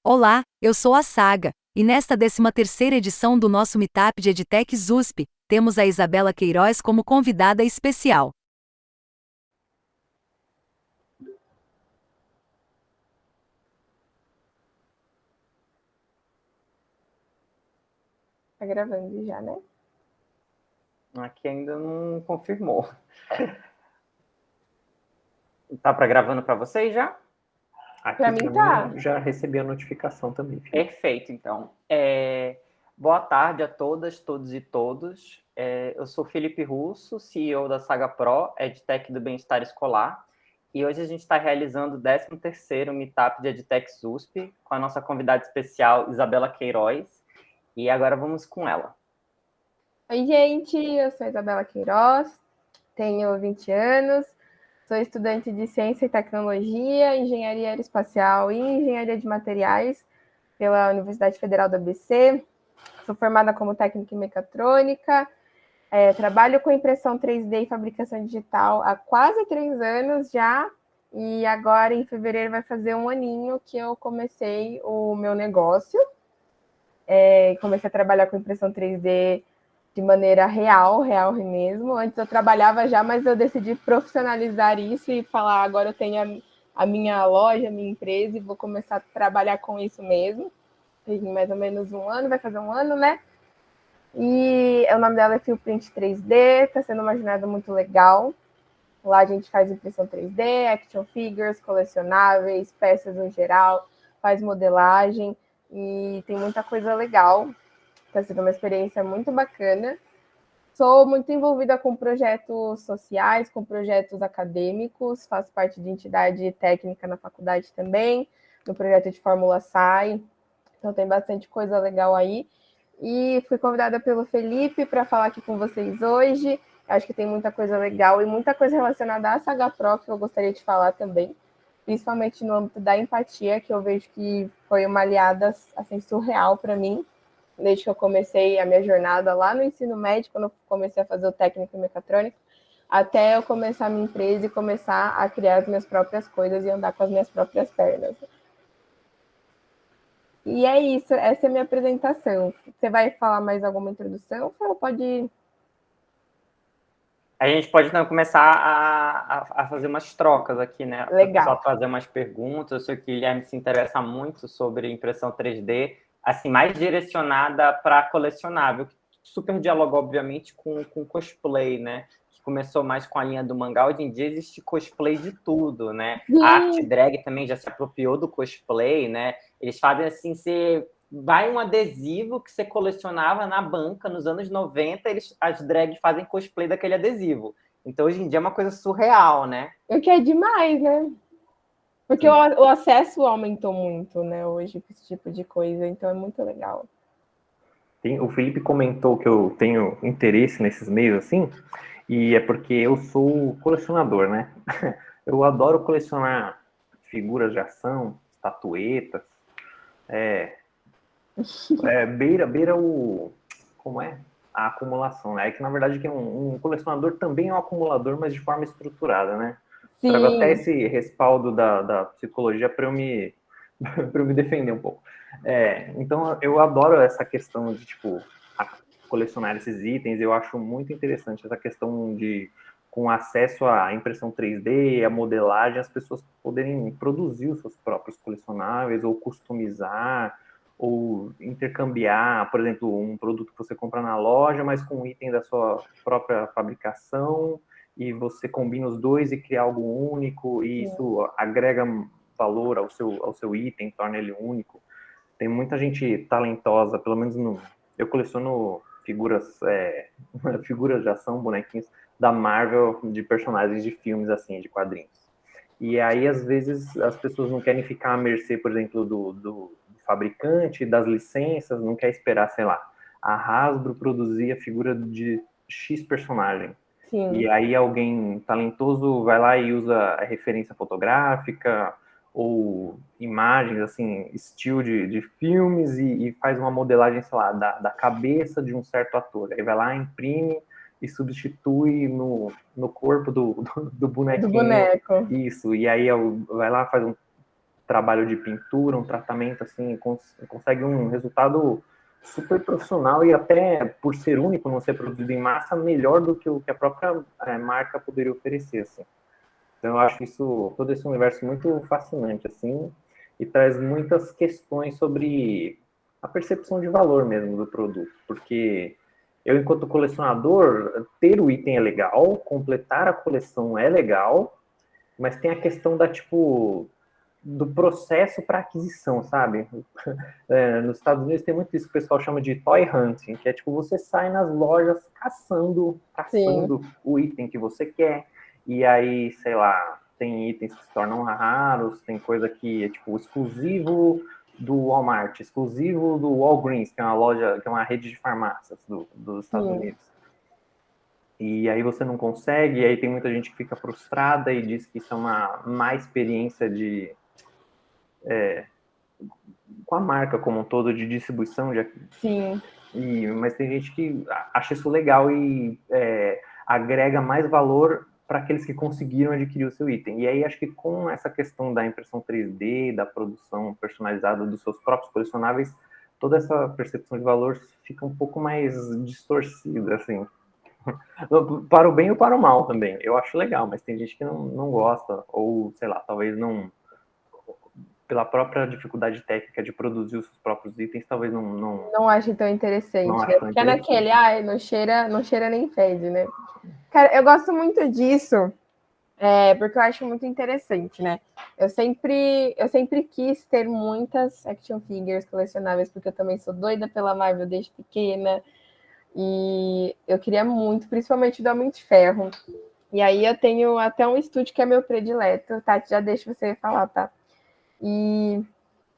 Olá, eu sou a Saga, e nesta 13ª edição do nosso Meetup de EdTechs USP, temos a Isabela Queiroz como convidada especial. Tá gravando já, né? Aqui ainda não confirmou. Tá gravando para vocês já? Aqui pra mim tá. Já recebi a notificação também. Perfeito, então. Boa tarde a todas, todos e todos. Eu sou Felipe Russo, CEO da Saga Pro, EdTech do Bem-Estar Escolar. E hoje a gente está realizando o 13º Meetup de EdTechs USP, com a nossa convidada especial, Isabela Queiroz. E agora vamos com ela. Oi, gente, eu sou a Isabela Queiroz, tenho 20 anos, sou estudante de Ciência e Tecnologia, Engenharia Aeroespacial e Engenharia de Materiais pela Universidade Federal do ABC. Sou formada como técnica em mecatrônica, trabalho com impressão 3D e fabricação digital há quase 3 anos já, e agora em fevereiro vai fazer 1 aninho que eu comecei o meu negócio. Comecei a trabalhar com impressão 3D de maneira real mesmo. Antes eu trabalhava já, mas eu decidi profissionalizar isso e falar, agora eu tenho a minha loja, a minha empresa, e vou começar a trabalhar com isso mesmo. Tem mais ou menos 1 ano, vai fazer 1 ano, né? E o nome dela é Fieldprint 3D, está sendo uma jornada muito legal. Lá a gente faz impressão 3D, action figures, colecionáveis, peças no geral, faz modelagem e tem muita coisa legal. Está sendo uma experiência muito bacana. Sou muito envolvida com projetos sociais, com projetos acadêmicos, faço parte de entidade técnica na faculdade também, no projeto de Fórmula SAI, então tem bastante coisa legal aí. E fui convidada pelo Felipe para falar aqui com vocês hoje. Acho que tem muita coisa legal e muita coisa relacionada à Saga Pro que eu gostaria de falar também, principalmente no âmbito da empatia, que eu vejo que foi uma aliada assim, surreal para mim, desde que eu comecei a minha jornada lá no ensino médio, quando eu comecei a fazer o técnico em mecatrônica, até eu começar a minha empresa e começar a criar as minhas próprias coisas e andar com as minhas próprias pernas. E é isso, essa é a minha apresentação. Você vai falar mais alguma introdução ou pode... A gente pode então começar a fazer umas trocas aqui, né? Legal. O pessoal fazer umas perguntas. Eu sei que o Guilherme se interessa muito sobre impressão 3D, assim, mais direcionada para colecionável, que super dialoga, obviamente, com cosplay, né? Que começou mais com a linha do mangá. Hoje em dia existe cosplay de tudo, né? A arte drag também já se apropriou do cosplay, né? Eles fazem assim, vai um adesivo que você colecionava na banca nos anos 90, as drags fazem cosplay daquele adesivo. Então, hoje em dia é uma coisa surreal, né? O que é demais, né? Porque o acesso aumentou muito, né, hoje, com esse tipo de coisa. Então, é muito legal. O Felipe comentou que eu tenho interesse nesses meios, assim, e é porque eu sou colecionador, né? Eu adoro colecionar figuras de ação, estatuetas, beira o... Como é? A acumulação, né? É que, na verdade, que um colecionador também é um acumulador, mas de forma estruturada, né? Sim. Trago até esse respaldo da psicologia para eu me defender um pouco. Então, eu adoro essa questão de, tipo, colecionar esses itens. Eu acho muito interessante essa questão de, com acesso à impressão 3D, à modelagem, as pessoas poderem produzir os seus próprios colecionáveis ou customizar, ou intercambiar, por exemplo, um produto que você compra na loja, mas com um item da sua própria fabricação, e você combina os dois e cria algo único, e isso agrega valor ao seu item, torna ele único. Tem muita gente talentosa, pelo menos eu coleciono figuras de ação, bonequinhos da Marvel, de personagens de filmes, assim, de quadrinhos. E aí, às vezes, as pessoas não querem ficar à mercê, por exemplo, do fabricante, das licenças, não quer esperar, sei lá, a Hasbro produzir a figura de X personagem. Sim. E aí alguém talentoso vai lá e usa a referência fotográfica ou imagens, assim, estilo de filmes e faz uma modelagem, sei lá, da cabeça de um certo ator. Aí vai lá, imprime e substitui no corpo do bonequinho. Do boneco. Isso, e aí vai lá, faz trabalho de pintura, um tratamento assim, consegue um resultado super profissional e até por ser único, não ser produzido em massa, melhor do que o que a própria marca poderia oferecer, assim. Então eu acho todo esse universo muito fascinante, assim, e traz muitas questões sobre a percepção de valor mesmo do produto, porque eu, enquanto colecionador, ter o item é legal, completar a coleção é legal, mas tem a questão do processo para aquisição, sabe? Nos Estados Unidos tem muito isso que o pessoal chama de toy hunting, que é tipo, você sai nas lojas caçando o item que você quer, e aí, sei lá, tem itens que se tornam raros, tem coisa que é tipo exclusivo do Walmart, exclusivo do Walgreens, que é uma loja, que é uma rede de farmácias dos Estados Unidos. E aí você não consegue, e aí tem muita gente que fica frustrada e diz que isso é uma má experiência com a marca como um todo de distribuição. Sim. Mas tem gente que acha isso legal e agrega mais valor para aqueles que conseguiram adquirir o seu item. E aí acho que com essa questão da impressão 3D, da produção personalizada dos seus próprios colecionáveis, toda essa percepção de valor fica um pouco mais distorcida, assim. Para o bem ou para o mal também. Eu acho legal, mas tem gente que não gosta, ou, sei lá, talvez não... Pela própria dificuldade técnica de produzir os seus próprios itens, talvez não achem tão interessante, não né? acho Porque é naquele, não cheira nem fede, né? Cara, eu gosto muito disso, porque eu acho muito interessante, né? Eu sempre quis ter muitas action figures colecionáveis, porque eu também sou doida pela Marvel desde pequena, e eu queria muito, principalmente do Homem de Ferro. E aí eu tenho até um estúdio que é meu predileto, Tati, já deixa você falar, tá? E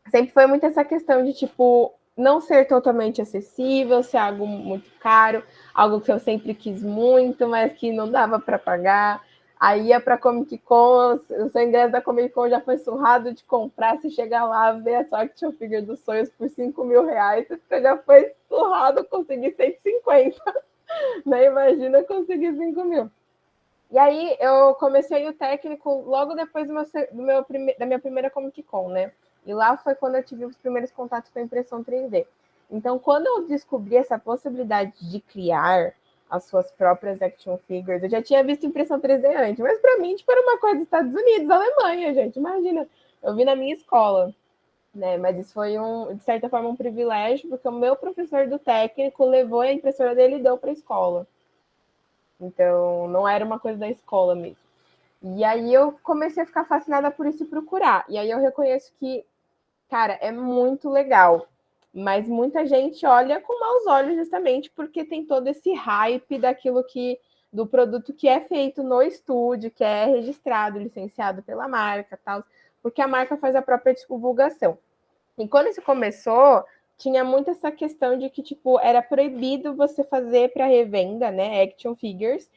sempre foi muito essa questão de, tipo, não ser totalmente acessível, ser algo muito caro, algo que eu sempre quis muito, mas que não dava para pagar. Aí ia para Comic Con, o seu ingresso da Comic Con já foi surrado de comprar, se chegar lá, ver a sua action figure dos sonhos por R$5.000, você já foi surrado, conseguir 150, né? Imagina conseguir 5.000. E aí eu comecei o técnico logo depois da minha primeira Comic Con, né? E lá foi quando eu tive os primeiros contatos com a impressão 3D. Então, quando eu descobri essa possibilidade de criar as suas próprias action figures, eu já tinha visto impressão 3D antes, mas para mim, tipo, era uma coisa dos Estados Unidos, Alemanha, gente, imagina. Eu vi na minha escola, né? Mas isso foi, de certa forma, um privilégio, porque o meu professor do técnico levou a impressora dele e deu para a escola. Então, não era uma coisa da escola mesmo. E aí eu comecei a ficar fascinada por isso e procurar. E aí eu reconheço que, cara, é muito legal. Mas muita gente olha com maus olhos justamente porque tem todo esse hype do produto que é feito no estúdio, que é registrado, licenciado pela marca, tal, porque a marca faz a própria divulgação. E quando isso começou, tinha muito essa questão de que, tipo, era proibido você fazer para revenda, né, action figures,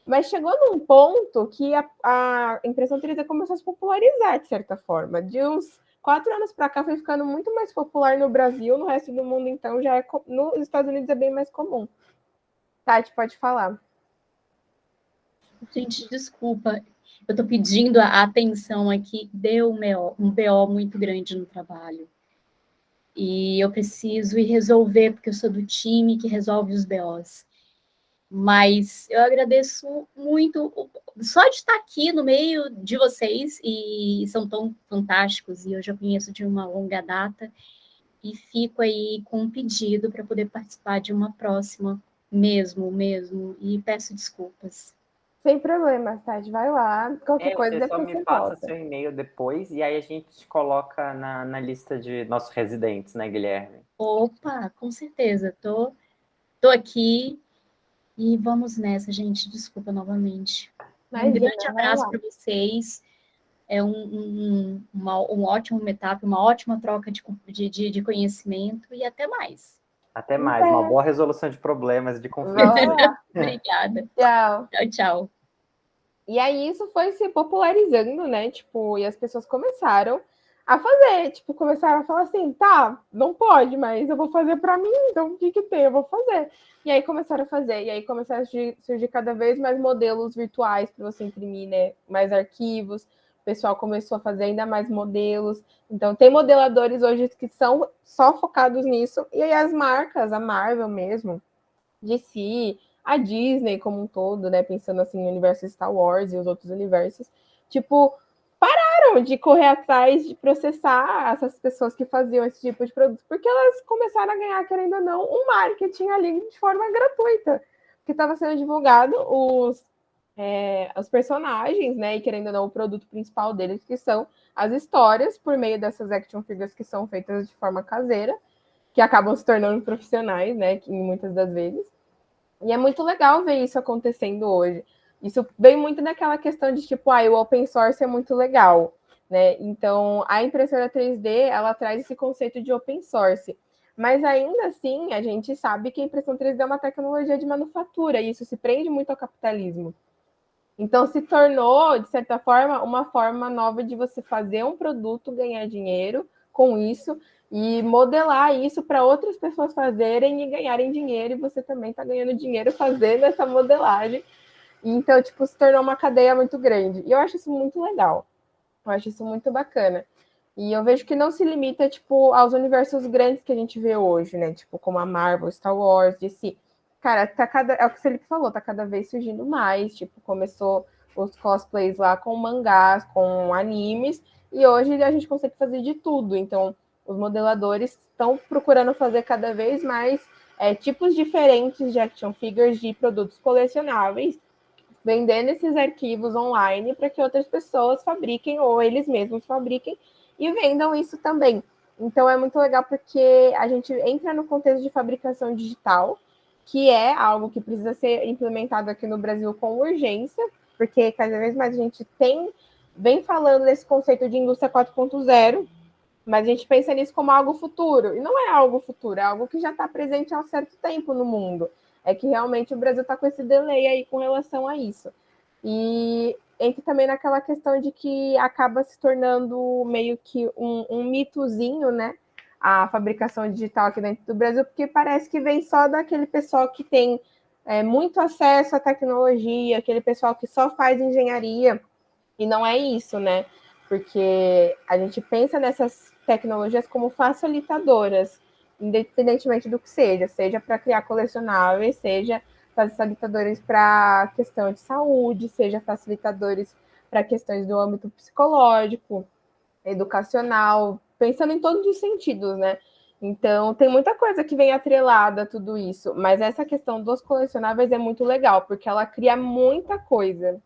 mas chegou num ponto que a impressão 3D começou a se popularizar, de certa forma. De uns 4 anos para cá, foi ficando muito mais popular no Brasil, no resto do mundo, então, já nos Estados Unidos é bem mais comum. Tati, pode falar. Gente, desculpa, eu estou pedindo a atenção aqui, deu um BO muito grande no trabalho. E eu preciso ir resolver, porque eu sou do time que resolve os BOs. Mas eu agradeço muito só de estar aqui no meio de vocês, e são tão fantásticos, e eu já conheço de uma longa data, e fico aí com um pedido para poder participar de uma próxima, mesmo, e peço desculpas. Sem problema, Tati, vai lá. Qualquer coisa Você só depois me você passa volta. seu e-mail depois, e aí a gente te coloca na lista de nossos residentes, né, Guilherme? Opa, com certeza, tô aqui, e vamos nessa, gente, desculpa novamente. Um grande abraço para vocês, é um ótimo meetup, uma ótima troca de conhecimento, e até mais. Até mais, uma boa resolução de problemas, de conflitos. Obrigada. Tchau. Tchau, tchau. E aí isso foi se popularizando, né? Tipo, e as pessoas começaram a fazer, tipo, começaram a falar assim, tá, não pode, mas eu vou fazer para mim, então o que tem? Eu vou fazer. E aí começaram a fazer, e aí começaram a surgir cada vez mais modelos virtuais para você imprimir, né? Mais arquivos, o pessoal começou a fazer ainda mais modelos. Então, tem modeladores hoje que são só focados nisso. E aí as marcas, a Marvel mesmo, DC, a Disney como um todo, né? Pensando assim no universo Star Wars e os outros universos, tipo, pararam de correr atrás de processar essas pessoas que faziam esse tipo de produto, porque elas começaram a ganhar, querendo ou não, um marketing ali de forma gratuita. Porque estava sendo divulgado os personagens, né? E querendo ou não, o produto principal deles, que são as histórias, por meio dessas action figures que são feitas de forma caseira, que acabam se tornando profissionais, né? Muitas das vezes. E é muito legal ver isso acontecendo hoje. Isso vem muito daquela questão de tipo, o open source é muito legal, né? Então, a impressora 3D, ela traz esse conceito de open source. Mas ainda assim, a gente sabe que a impressão 3D é uma tecnologia de manufatura, e isso se prende muito ao capitalismo. Então, se tornou, de certa forma, uma forma nova de você fazer um produto, ganhar dinheiro com isso e modelar isso para outras pessoas fazerem e ganharem dinheiro, e você também está ganhando dinheiro fazendo essa modelagem. Então, tipo, se tornou uma cadeia muito grande. E eu acho isso muito legal. Eu acho isso muito bacana. E eu vejo que não se limita, tipo, aos universos grandes que a gente vê hoje, né? Tipo, como a Marvel, Star Wars, DC. Cara, é o que o Felipe falou, tá cada vez surgindo mais. Tipo, começou os cosplays lá com mangás, com animes, e hoje a gente consegue fazer de tudo. Então, os modeladores estão procurando fazer cada vez mais tipos diferentes de action figures de produtos colecionáveis, vendendo esses arquivos online para que outras pessoas fabriquem ou eles mesmos fabriquem e vendam isso também. Então é muito legal porque a gente entra no contexto de fabricação digital, que é algo que precisa ser implementado aqui no Brasil com urgência, porque cada vez mais a gente vem falando desse conceito de indústria 4.0, mas a gente pensa nisso como algo futuro. E não é algo futuro, é algo que já está presente há um certo tempo no mundo. É que realmente o Brasil está com esse delay aí com relação a isso. E entra também naquela questão de que acaba se tornando meio que um mitozinho, né? A fabricação digital aqui dentro do Brasil, porque parece que vem só daquele pessoal que tem muito acesso à tecnologia, aquele pessoal que só faz engenharia, e não é isso, né? Porque a gente pensa nessas tecnologias como facilitadoras, independentemente do que seja para criar colecionáveis, seja facilitadores para questão de saúde, seja facilitadores para questões do âmbito psicológico, educacional, pensando em todos os sentidos, né? Então, tem muita coisa que vem atrelada a tudo isso, mas essa questão dos colecionáveis é muito legal, porque ela cria muita coisa.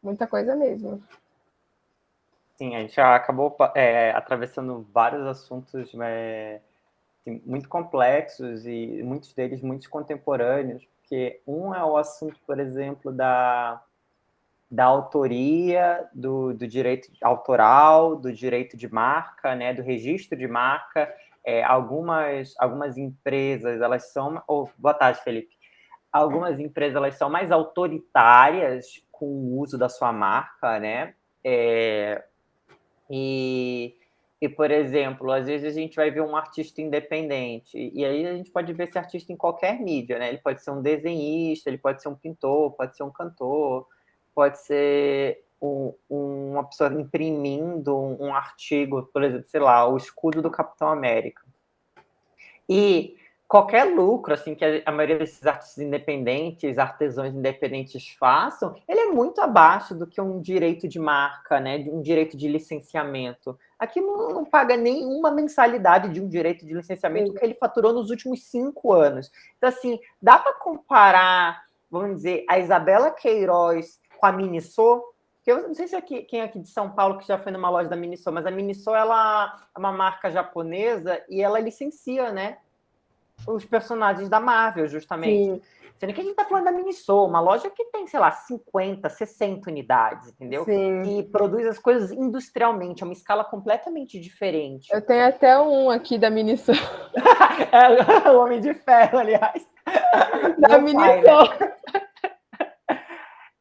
Muita coisa mesmo. Sim, a gente já acabou atravessando vários assuntos muito complexos e muitos deles muito contemporâneos, porque um é o assunto, por exemplo, da autoria, do direito autoral, do direito de marca, né, do registro de marca. Algumas empresas, elas são... boa tarde, Felipe. Algumas empresas, elas são mais autoritárias com o uso da sua marca, né? E, por exemplo, às vezes a gente vai ver um artista independente, e aí a gente pode ver esse artista em qualquer mídia, né? Ele pode ser um desenhista, ele pode ser um pintor, pode ser um cantor, pode ser uma pessoa imprimindo um artigo, por exemplo, sei lá, o escudo do Capitão América. E qualquer lucro assim, que a maioria desses artistas independentes, artesãos independentes façam, ele é muito abaixo do que um direito de marca, né? Um direito de licenciamento. Aqui não paga nenhuma mensalidade de um direito de licenciamento que ele faturou nos últimos 5 anos. Então, assim, dá para comparar, vamos dizer, a Isabela Queiroz com a Miniso? Que eu não sei se quem é aqui de São Paulo que já foi numa loja da Miniso, mas a Miniso, ela é uma marca japonesa e ela licencia, né, os personagens da Marvel, justamente. Sim. Sendo que a gente tá falando da Miniso, uma loja que tem, sei lá, 50, 60 unidades, entendeu? Sim. Que produz as coisas industrialmente, é uma escala completamente diferente. Eu tenho até um aqui da Miniso. É o Homem de Ferro, aliás. Da Miniso.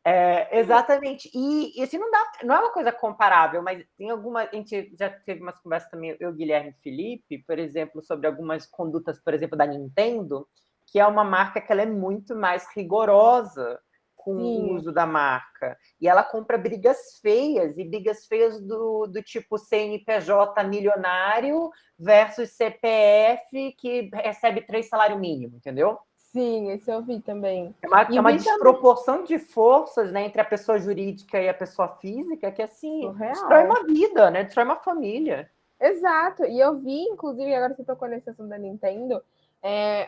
Né? Exatamente. E assim, não é uma coisa comparável, mas tem alguma... A gente já teve umas conversas também, eu, Guilherme e Felipe, por exemplo, sobre algumas condutas, por exemplo, da Nintendo, que é uma marca que ela é muito mais rigorosa. com Sim. o uso da marca. E ela compra brigas feias, e brigas feias do tipo CNPJ milionário versus CPF que recebe 3 salários mínimos, entendeu? Sim, esse eu vi também. É uma desproporção de forças, né, entre a pessoa jurídica e a pessoa física que, assim, Surreal. destrói uma vida, né? Destrói uma família. Exato. E eu vi, inclusive, agora você tocou nesse assunto da Nintendo,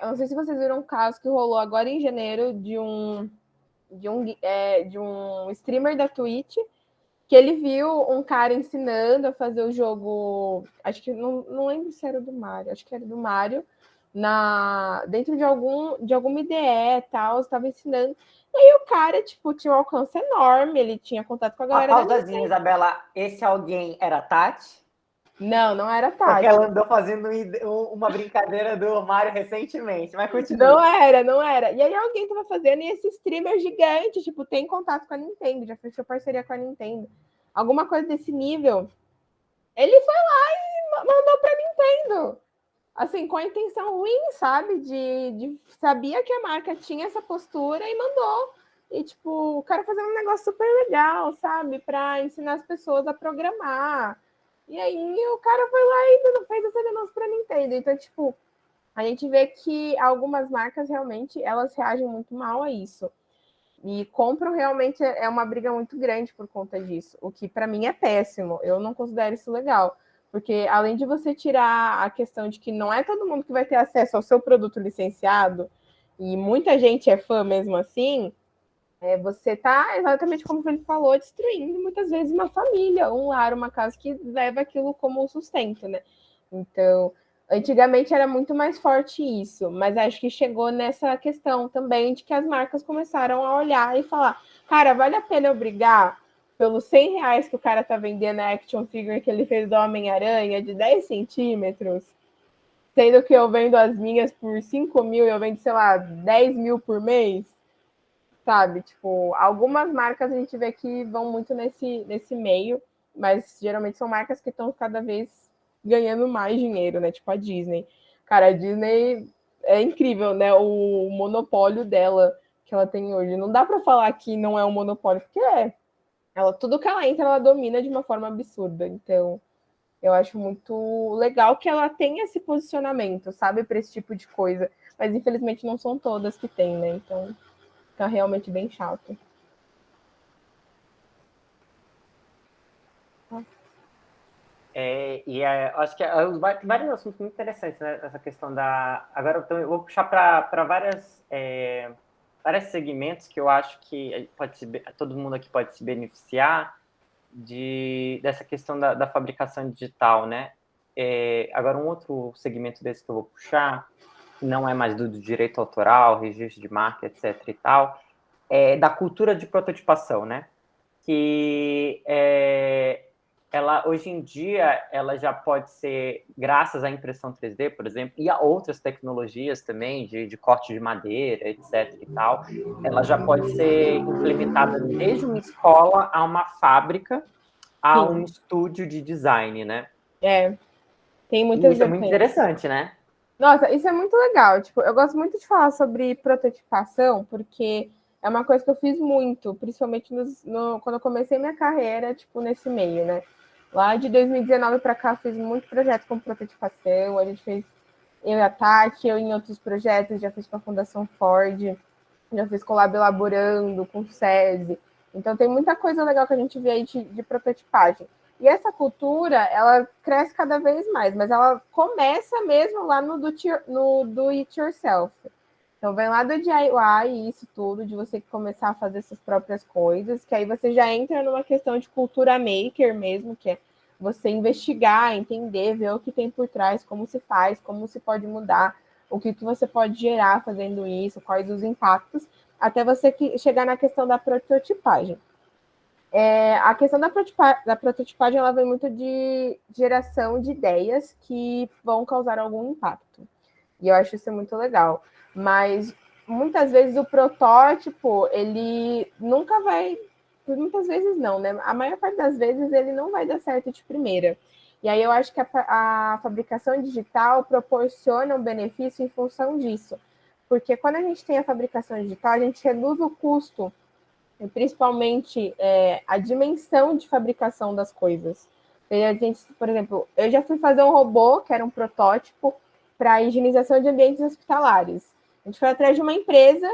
eu não sei se vocês viram um caso que rolou agora em janeiro de um streamer da Twitch, que ele viu um cara ensinando a fazer o jogo, acho que não lembro se era do Mario, acho que era do Mario, dentro de alguma IDE e tal, estava ensinando. E aí o cara, tipo, tinha um alcance enorme, ele tinha contato com a galera Uma pausazinha, Isabela. Esse alguém era a Tati? Não era Tati. Porque ela andou fazendo uma brincadeira do Mario recentemente, mas continua. Não era. E aí alguém tava fazendo, e esse streamer gigante, tipo, tem contato com a Nintendo, já fechou parceria com a Nintendo. Alguma coisa desse nível. Ele foi lá e mandou pra Nintendo. Assim, com a intenção ruim, sabe? Sabia que a marca tinha essa postura e mandou. E, tipo, o cara fazendo um negócio super legal, sabe? Pra ensinar as pessoas a programar. E aí o cara foi lá e fez essa denúncia pra Nintendo. Então, tipo, a gente vê que algumas marcas realmente elas reagem muito mal a isso. E compram realmente é uma briga muito grande por conta disso, o que para mim é péssimo. Eu não considero isso legal, porque além de você tirar a questão de que não é todo mundo que vai ter acesso ao seu produto licenciado, e muita gente é fã mesmo assim, você tá exatamente como ele falou, destruindo muitas vezes uma família, um lar, uma casa que leva aquilo como sustento, né? Então, antigamente era muito mais forte isso, mas acho que chegou nessa questão também de que as marcas começaram a olhar e falar, cara, vale a pena eu brigar pelos R$ 100 que o cara tá vendendo a action figure que ele fez do Homem-Aranha de 10 centímetros, sendo que eu vendo as minhas por 5 mil e eu vendo, sei lá, 10 mil por mês, sabe? Tipo, algumas marcas a gente vê que vão muito nesse meio, mas geralmente são marcas que estão cada vez ganhando mais dinheiro, né? Tipo a Disney. Cara, a Disney é incrível, né? O monopólio dela que ela tem hoje. Não dá para falar que não é um monopólio, porque tudo que ela entra, ela domina de uma forma absurda. Então, eu acho muito legal que ela tenha esse posicionamento, sabe, para esse tipo de coisa. Mas infelizmente não são todas que tem, né? Então, fica realmente bem chato. Acho que vários assuntos muito interessantes, né? Essa questão da. Agora eu vou puxar para vários segmentos que eu acho que todo mundo aqui pode se beneficiar dessa questão da fabricação digital, né? Agora, um outro segmento desse que eu vou puxar, que não é mais do direito autoral, registro de marca, etc. e tal, é da cultura de prototipação, né? Que ela, hoje em dia, ela já pode ser, graças à impressão 3D, por exemplo, e a outras tecnologias também, de corte de madeira, etc. e tal, ela já pode ser implementada desde uma escola a uma fábrica, a um estúdio de design, né? Tem muitas isso é muito interessante, né? Nossa, isso é muito legal. Tipo, eu gosto muito de falar sobre prototipação, porque é uma coisa que eu fiz muito, principalmente quando eu comecei minha carreira, tipo, nesse meio, né? Lá de 2019 para cá, fiz muito projeto com prototipação. A gente fez, eu e a Tati, eu em outros projetos, já fiz com a Fundação Ford, já fiz collab elaborando com o SESI. Então, tem muita coisa legal que a gente vê aí de prototipagem. E essa cultura, ela cresce cada vez mais, mas ela começa mesmo lá no do it yourself. Então, vem lá do DIY e isso tudo, de você começar a fazer suas próprias coisas, que aí você já entra numa questão de cultura maker mesmo, que é você investigar, entender, ver o que tem por trás, como se faz, como se pode mudar, o que você pode gerar fazendo isso, quais os impactos, até você chegar na questão da prototipagem. A questão da prototipagem ela vem muito de geração de ideias que vão causar algum impacto. E eu acho isso muito legal. Mas muitas vezes o protótipo, ele nunca vai. Muitas vezes não, né? A maior parte das vezes ele não vai dar certo de primeira. E aí eu acho que a fabricação digital proporciona um benefício em função disso. Porque quando a gente tem a fabricação digital, a gente reduz o custo e principalmente a dimensão de fabricação das coisas. E a gente, por exemplo, eu já fui fazer um robô, que era um protótipo, para higienização de ambientes hospitalares. A gente foi atrás de uma empresa,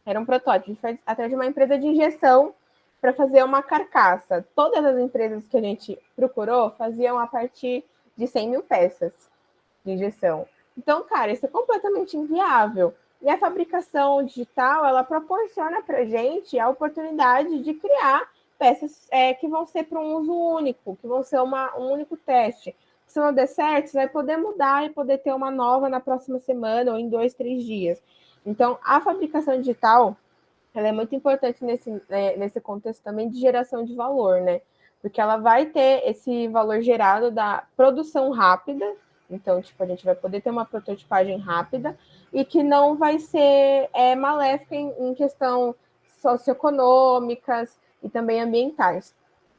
era um protótipo, a gente foi atrás de uma empresa de injeção para fazer uma carcaça. Todas as empresas que a gente procurou faziam a partir de 100 mil peças de injeção. Então, cara, isso é completamente inviável. E a fabricação digital, ela proporciona para a gente a oportunidade de criar peças que vão ser para um uso único, que vão ser um único teste. Se não der certo, você vai poder mudar e poder ter uma nova na próxima semana ou em 2, 3 dias. Então, a fabricação digital, ela é muito importante nesse contexto também de geração de valor, né? Porque ela vai ter esse valor gerado da produção rápida. Então, tipo, a gente vai poder ter uma prototipagem rápida e que não vai ser maléfica em questão socioeconômicas e também ambientais.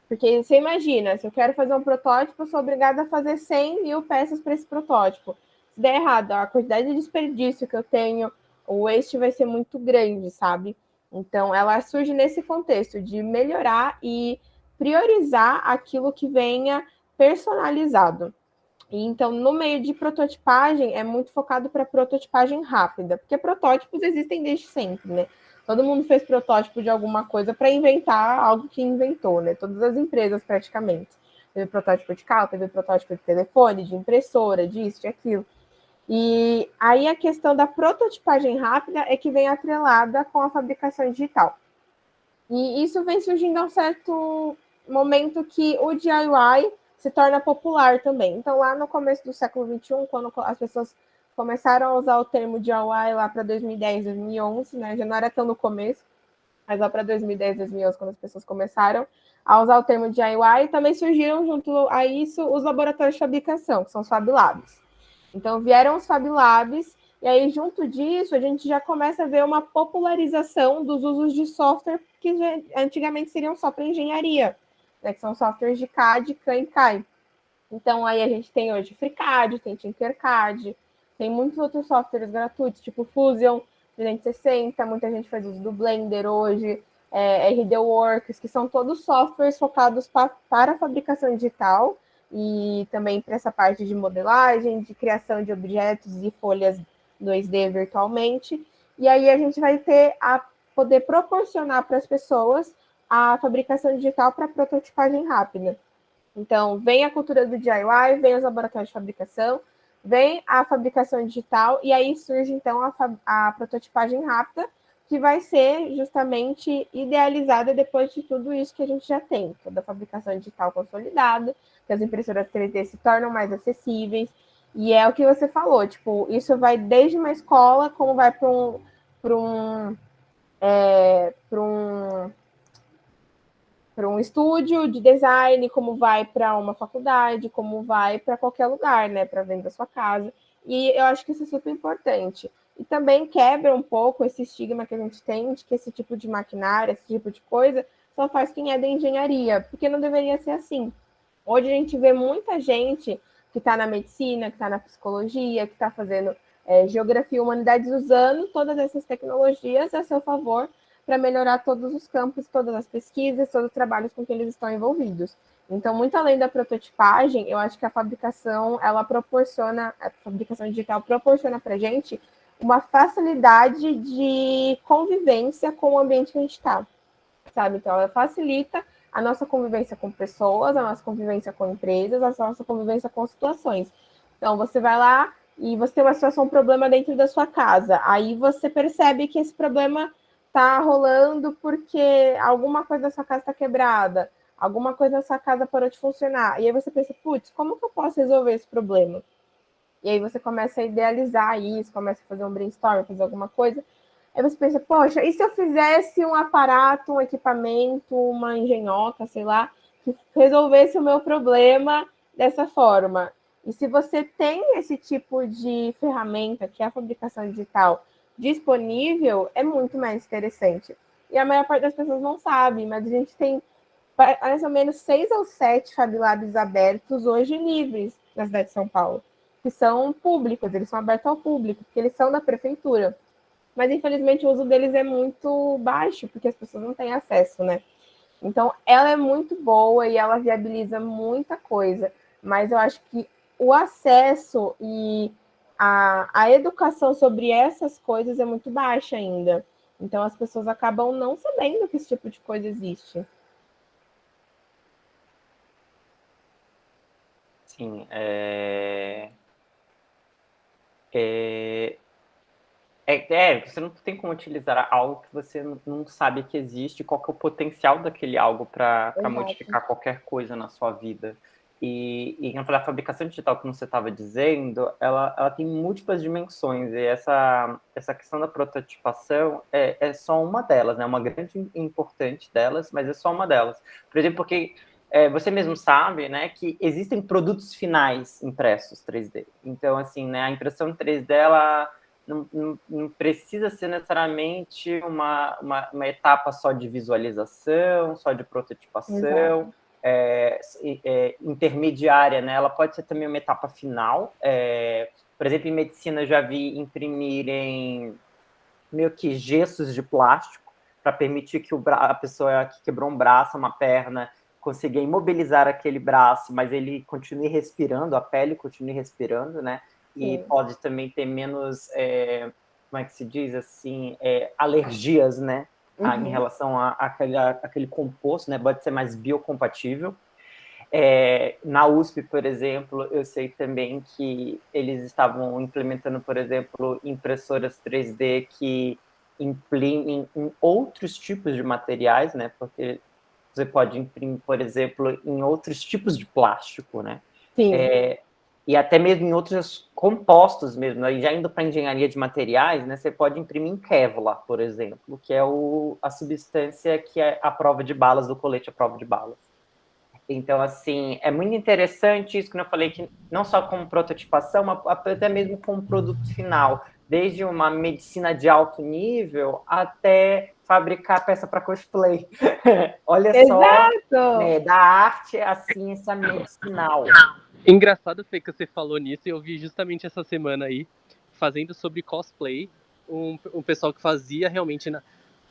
Porque você imagina, se eu quero fazer um protótipo, eu sou obrigada a fazer 100 mil peças para esse protótipo. Se der errado, a quantidade de desperdício que eu tenho, o waste vai ser muito grande, sabe? Então, ela surge nesse contexto de melhorar e priorizar aquilo que venha personalizado. E, então, no meio de prototipagem, é muito focado para prototipagem rápida, porque protótipos existem desde sempre, né? Todo mundo fez protótipo de alguma coisa para inventar algo que inventou, né? Todas as empresas, praticamente. Teve protótipo de carro, teve protótipo de telefone, de impressora, disso, de aquilo. E aí a questão da prototipagem rápida é que vem atrelada com a fabricação digital. E isso vem surgindo a um certo momento que o DIY se torna popular também. Então, lá no começo do século XXI, quando as pessoas começaram a usar o termo DIY lá para 2010, 2011, né? Já não era tão no começo, mas lá para 2010, 2011, quando as pessoas começaram a usar o termo DIY, também surgiram junto a isso os laboratórios de fabricação, que são os Fab Labs. Então, vieram os Fab Labs, e aí, junto disso, a gente já começa a ver uma popularização dos usos de software que antigamente seriam só para engenharia, né, que são softwares de CAD, CAM e CAI. Então, aí a gente tem hoje FreeCAD, tem Tinkercad, tem muitos outros softwares gratuitos, tipo Fusion 360, muita gente faz uso do Blender hoje, RDWorks, que são todos softwares focados para a fabricação digital, e também para essa parte de modelagem, de criação de objetos e folhas 2D virtualmente. E aí a gente vai ter a poder proporcionar para as pessoas a fabricação digital para prototipagem rápida. Então, vem a cultura do DIY, vem os laboratórios de fabricação, vem a fabricação digital, e aí surge, então, a prototipagem rápida, que vai ser justamente idealizada depois de tudo isso que a gente já tem, toda a fabricação digital consolidada, que as impressoras 3D se tornam mais acessíveis, e é o que você falou, tipo, isso vai desde uma escola, como vai para um estúdio de design, como vai para uma faculdade, como vai para qualquer lugar, né, para dentro da sua casa. E eu acho que isso é super importante. E também quebra um pouco esse estigma que a gente tem de que esse tipo de maquinário, esse tipo de coisa, só faz quem é da engenharia, porque não deveria ser assim. Hoje a gente vê muita gente que está na medicina, que está na psicologia, que está fazendo geografia e humanidades, usando todas essas tecnologias a seu favor para melhorar todos os campos, todas as pesquisas, todos os trabalhos com que eles estão envolvidos. Então, muito além da prototipagem, eu acho que a fabricação digital proporciona para a gente uma facilidade de convivência com o ambiente que a gente está, sabe? Então, ela facilita a nossa convivência com pessoas, a nossa convivência com empresas, a nossa convivência com situações. Então, você vai lá e você tem uma situação, um problema dentro da sua casa. Aí você percebe que esse problema está rolando porque alguma coisa da sua casa está quebrada, alguma coisa da sua casa parou de funcionar. E aí você pensa, putz, como que eu posso resolver esse problema? E aí você começa a idealizar isso, começa a fazer um brainstorm, fazer alguma coisa. Aí você pensa, poxa, e se eu fizesse um aparato, um equipamento, uma engenhoca, sei lá, que resolvesse o meu problema dessa forma? E se você tem esse tipo de ferramenta, que é a fabricação digital, disponível, é muito mais interessante. E a maior parte das pessoas não sabe, mas a gente tem mais ou menos 6 ou 7 Fab Labs abertos hoje livres na cidade de São Paulo, que são públicos, eles são abertos ao público, porque eles são da prefeitura. mas infelizmente o uso deles é muito baixo, porque as pessoas não têm acesso, né? Então, ela é muito boa e ela viabiliza muita coisa, mas eu acho que o acesso e a educação sobre essas coisas é muito baixa ainda. Então, as pessoas acabam não sabendo que esse tipo de coisa existe. Sim, você não tem como utilizar algo que você não sabe que existe, qual que é o potencial daquele algo para modificar qualquer coisa na sua vida. E a fabricação digital, como você estava dizendo, ela tem múltiplas dimensões, e essa questão da prototipação é só uma delas, né? Uma grande e importante delas, mas é só uma delas. Por exemplo, porque você mesmo sabe, né, que existem produtos finais impressos 3D. Então, assim, né, a impressão 3D, ela não precisa ser necessariamente uma etapa só de visualização, só de prototipação, intermediária, né? Ela pode ser também uma etapa final. Por exemplo, em medicina, eu já vi imprimirem meio que gessos de plástico para permitir que a pessoa que quebrou um braço, uma perna, consiga imobilizar aquele braço, mas ele continue respirando, a pele continue respirando, né? E pode também ter menos, como é que se diz assim, alergias, né? Em relação àquele composto, né? Pode ser mais biocompatível. Na USP, por exemplo, eu sei também que eles estavam implementando, por exemplo, impressoras 3D que imprimem em outros tipos de materiais, né? Porque você pode imprimir, por exemplo, em outros tipos de plástico, né? Sim. E até mesmo em outros compostos mesmo, né? Já indo para engenharia de materiais, né? Você pode imprimir em Kevlar, por exemplo, que é a substância que é a prova de balas do colete à prova de balas. Então, assim, é muito interessante isso que eu falei, que não só como prototipação, mas até mesmo como produto final. Desde uma medicina de alto nível até fabricar peça para cosplay. Olha só, né, da arte à ciência medicinal. Engraçado, Fê, que você falou nisso, e eu vi justamente essa semana aí, fazendo sobre cosplay, um pessoal que fazia realmente,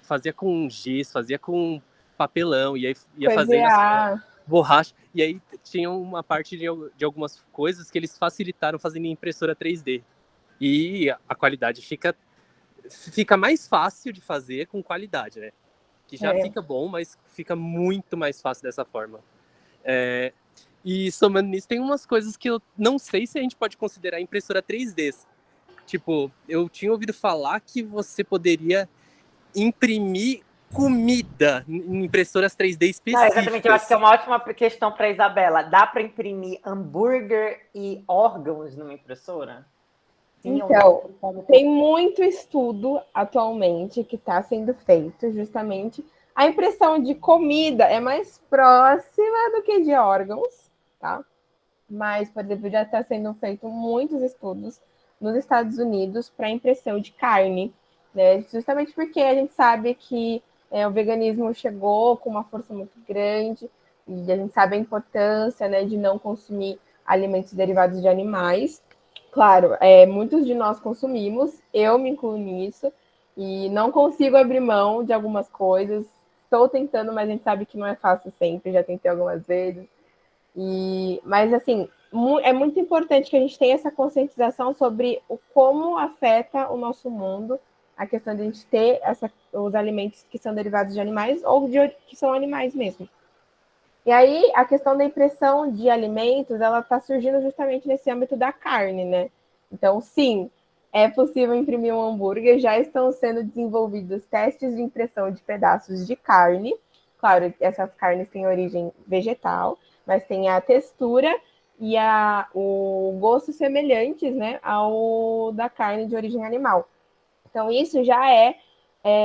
fazia com giz, fazia com papelão, e aí ia fazendo as borracha, e aí tinha uma parte de algumas coisas que eles facilitaram fazendo em impressora 3D. E a qualidade fica mais fácil de fazer com qualidade, né? Que já fica bom, mas fica muito mais fácil dessa forma. E somando nisso, tem umas coisas que eu não sei se a gente pode considerar impressora 3D. Tipo, eu tinha ouvido falar que você poderia imprimir comida em impressoras 3D específicas. Não, exatamente, eu acho que é uma ótima questão para a Isabela. Dá para imprimir hambúrguer e órgãos numa impressora? Sim, então, tem muito estudo atualmente que está sendo feito, justamente. A impressão de comida é mais próxima do que de órgãos, tá? Mas, por exemplo, já está sendo feito muitos estudos nos Estados Unidos para impressão de carne, né? Justamente porque a gente sabe que o veganismo chegou com uma força muito grande e a gente sabe a importância, né, de não consumir alimentos derivados de animais. Claro, muitos de nós consumimos, eu me incluo nisso, e não consigo abrir mão de algumas coisas. Estou tentando, mas a gente sabe que não é fácil sempre, já tentei algumas vezes. Mas, assim, é muito importante que a gente tenha essa conscientização sobre como afeta o nosso mundo a questão de a gente ter os alimentos que são derivados de animais ou que são animais mesmo. E aí, a questão da impressão de alimentos, ela está surgindo justamente nesse âmbito da carne, né? Então, sim, é possível imprimir um hambúrguer, já estão sendo desenvolvidos testes de impressão de pedaços de carne. Claro, essas carnes têm origem vegetal, mas tem a textura e o gosto semelhantes, né, ao da carne de origem animal. Então, isso já é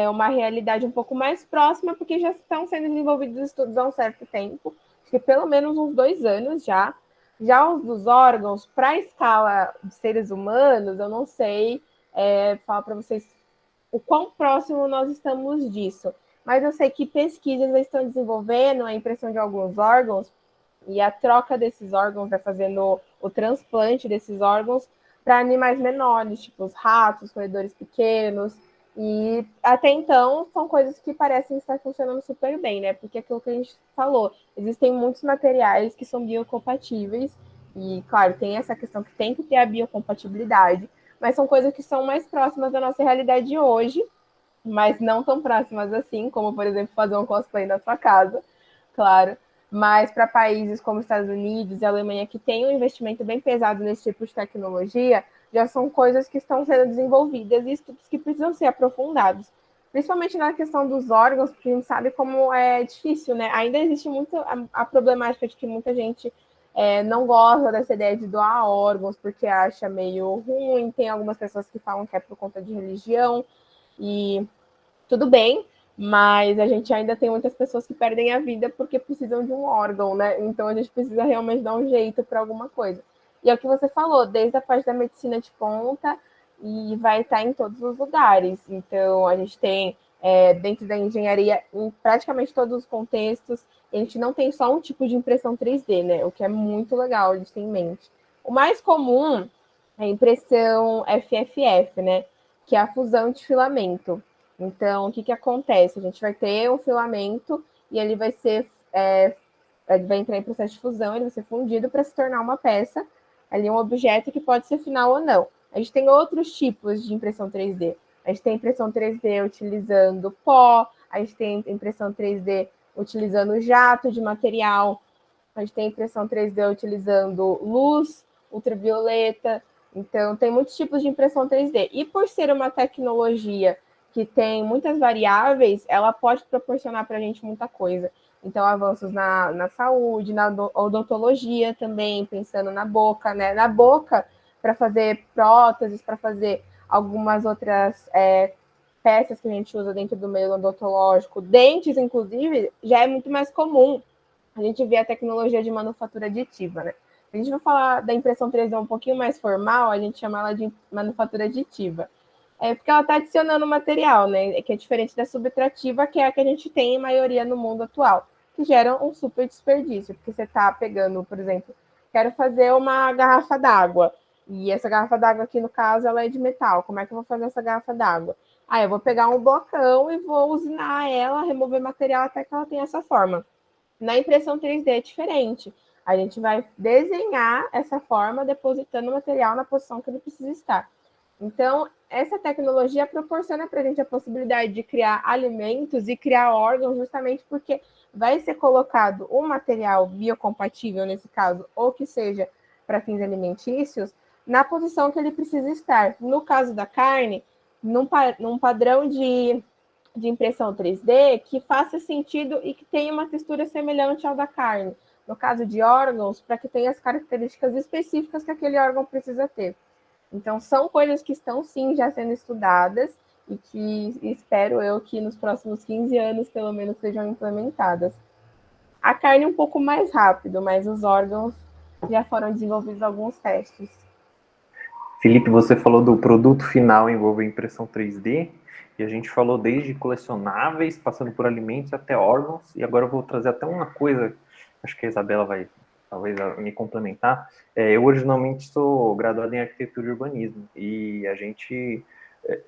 uma realidade um pouco mais próxima, porque já estão sendo desenvolvidos estudos há um certo tempo, acho que pelo menos uns 2 anos já. Já os dos órgãos, para a escala de seres humanos, eu não sei falar para vocês o quão próximo nós estamos disso. Mas eu sei que pesquisas estão desenvolvendo a impressão de alguns órgãos e a troca desses órgãos, vai fazendo o transplante desses órgãos para animais menores, tipo os ratos, roedores pequenos. E até então são coisas que parecem estar funcionando super bem, né? Porque aquilo que a gente falou, existem muitos materiais que são biocompatíveis, e claro, tem essa questão que tem que ter a biocompatibilidade, mas são coisas que são mais próximas da nossa realidade hoje, mas não tão próximas assim, como, por exemplo, fazer um cosplay na sua casa, claro. Mas para países como Estados Unidos e Alemanha, que tem um investimento bem pesado nesse tipo de tecnologia, já são coisas que estão sendo desenvolvidas e estudos que precisam ser aprofundados. Principalmente na questão dos órgãos, porque a gente sabe como é difícil, né? Ainda existe muito a problemática de que muita gente não gosta dessa ideia de doar órgãos porque acha meio ruim. Tem algumas pessoas que falam que é por conta de religião, e tudo bem, mas a gente ainda tem muitas pessoas que perdem a vida porque precisam de um órgão, né? Então a gente precisa realmente dar um jeito para alguma coisa. E é o que você falou, desde a parte da medicina de ponta, e vai estar em todos os lugares. Então a gente tem dentro da engenharia, em praticamente todos os contextos, a gente não tem só um tipo de impressão 3D, né? O que é muito legal a gente ter em mente. O mais comum é a impressão FFF, né? Que é a fusão de filamento. Então, o que acontece? A gente vai ter um filamento e ele vai ser, ele vai entrar em processo de fusão, ele vai ser fundido para se tornar uma peça, ali um objeto que pode ser final ou não. A gente tem outros tipos de impressão 3D. A gente tem impressão 3D utilizando pó, a gente tem impressão 3D utilizando jato de material, a gente tem impressão 3D utilizando luz ultravioleta. Então, tem muitos tipos de impressão 3D. E por ser uma tecnologia que tem muitas variáveis, ela pode proporcionar para a gente muita coisa. Então, avanços na saúde, na odontologia também, pensando na boca, né? Na boca, para fazer próteses, para fazer algumas outras peças que a gente usa dentro do meio odontológico, dentes, inclusive, já é muito mais comum a gente vê a tecnologia de manufatura aditiva, né? Se a gente vai falar da impressão 3D um pouquinho mais formal, a gente chama ela de manufatura aditiva. Porque ela está adicionando material, né? Que é diferente da subtrativa, que é a que a gente tem em maioria no mundo atual, que gera um super desperdício, porque você está pegando, por exemplo, quero fazer uma garrafa d'água, e essa garrafa d'água aqui, no caso, ela é de metal. Como é que eu vou fazer essa garrafa d'água? Eu vou pegar um blocão e vou usinar ela, remover material até que ela tenha essa forma. Na impressão 3D é diferente. A gente vai desenhar essa forma depositando o material na posição que ele precisa estar. Então, essa tecnologia proporciona para a gente a possibilidade de criar alimentos e criar órgãos, justamente porque vai ser colocado um material biocompatível, nesse caso, ou que seja para fins alimentícios, na posição que ele precisa estar. No caso da carne, num padrão de impressão 3D que faça sentido e que tenha uma textura semelhante ao da carne. No caso de órgãos, para que tenha as características específicas que aquele órgão precisa ter. Então, são coisas que estão, sim, já sendo estudadas e que espero eu que nos próximos 15 anos, pelo menos, sejam implementadas. A carne é um pouco mais rápido, mas os órgãos já foram desenvolvidos alguns testes. Felipe, você falou do produto final envolvendo impressão 3D, e a gente falou desde colecionáveis, passando por alimentos até órgãos, e agora eu vou trazer até uma coisa, acho que a Isabela vai talvez me complementar. Eu originalmente sou graduado em arquitetura e urbanismo, e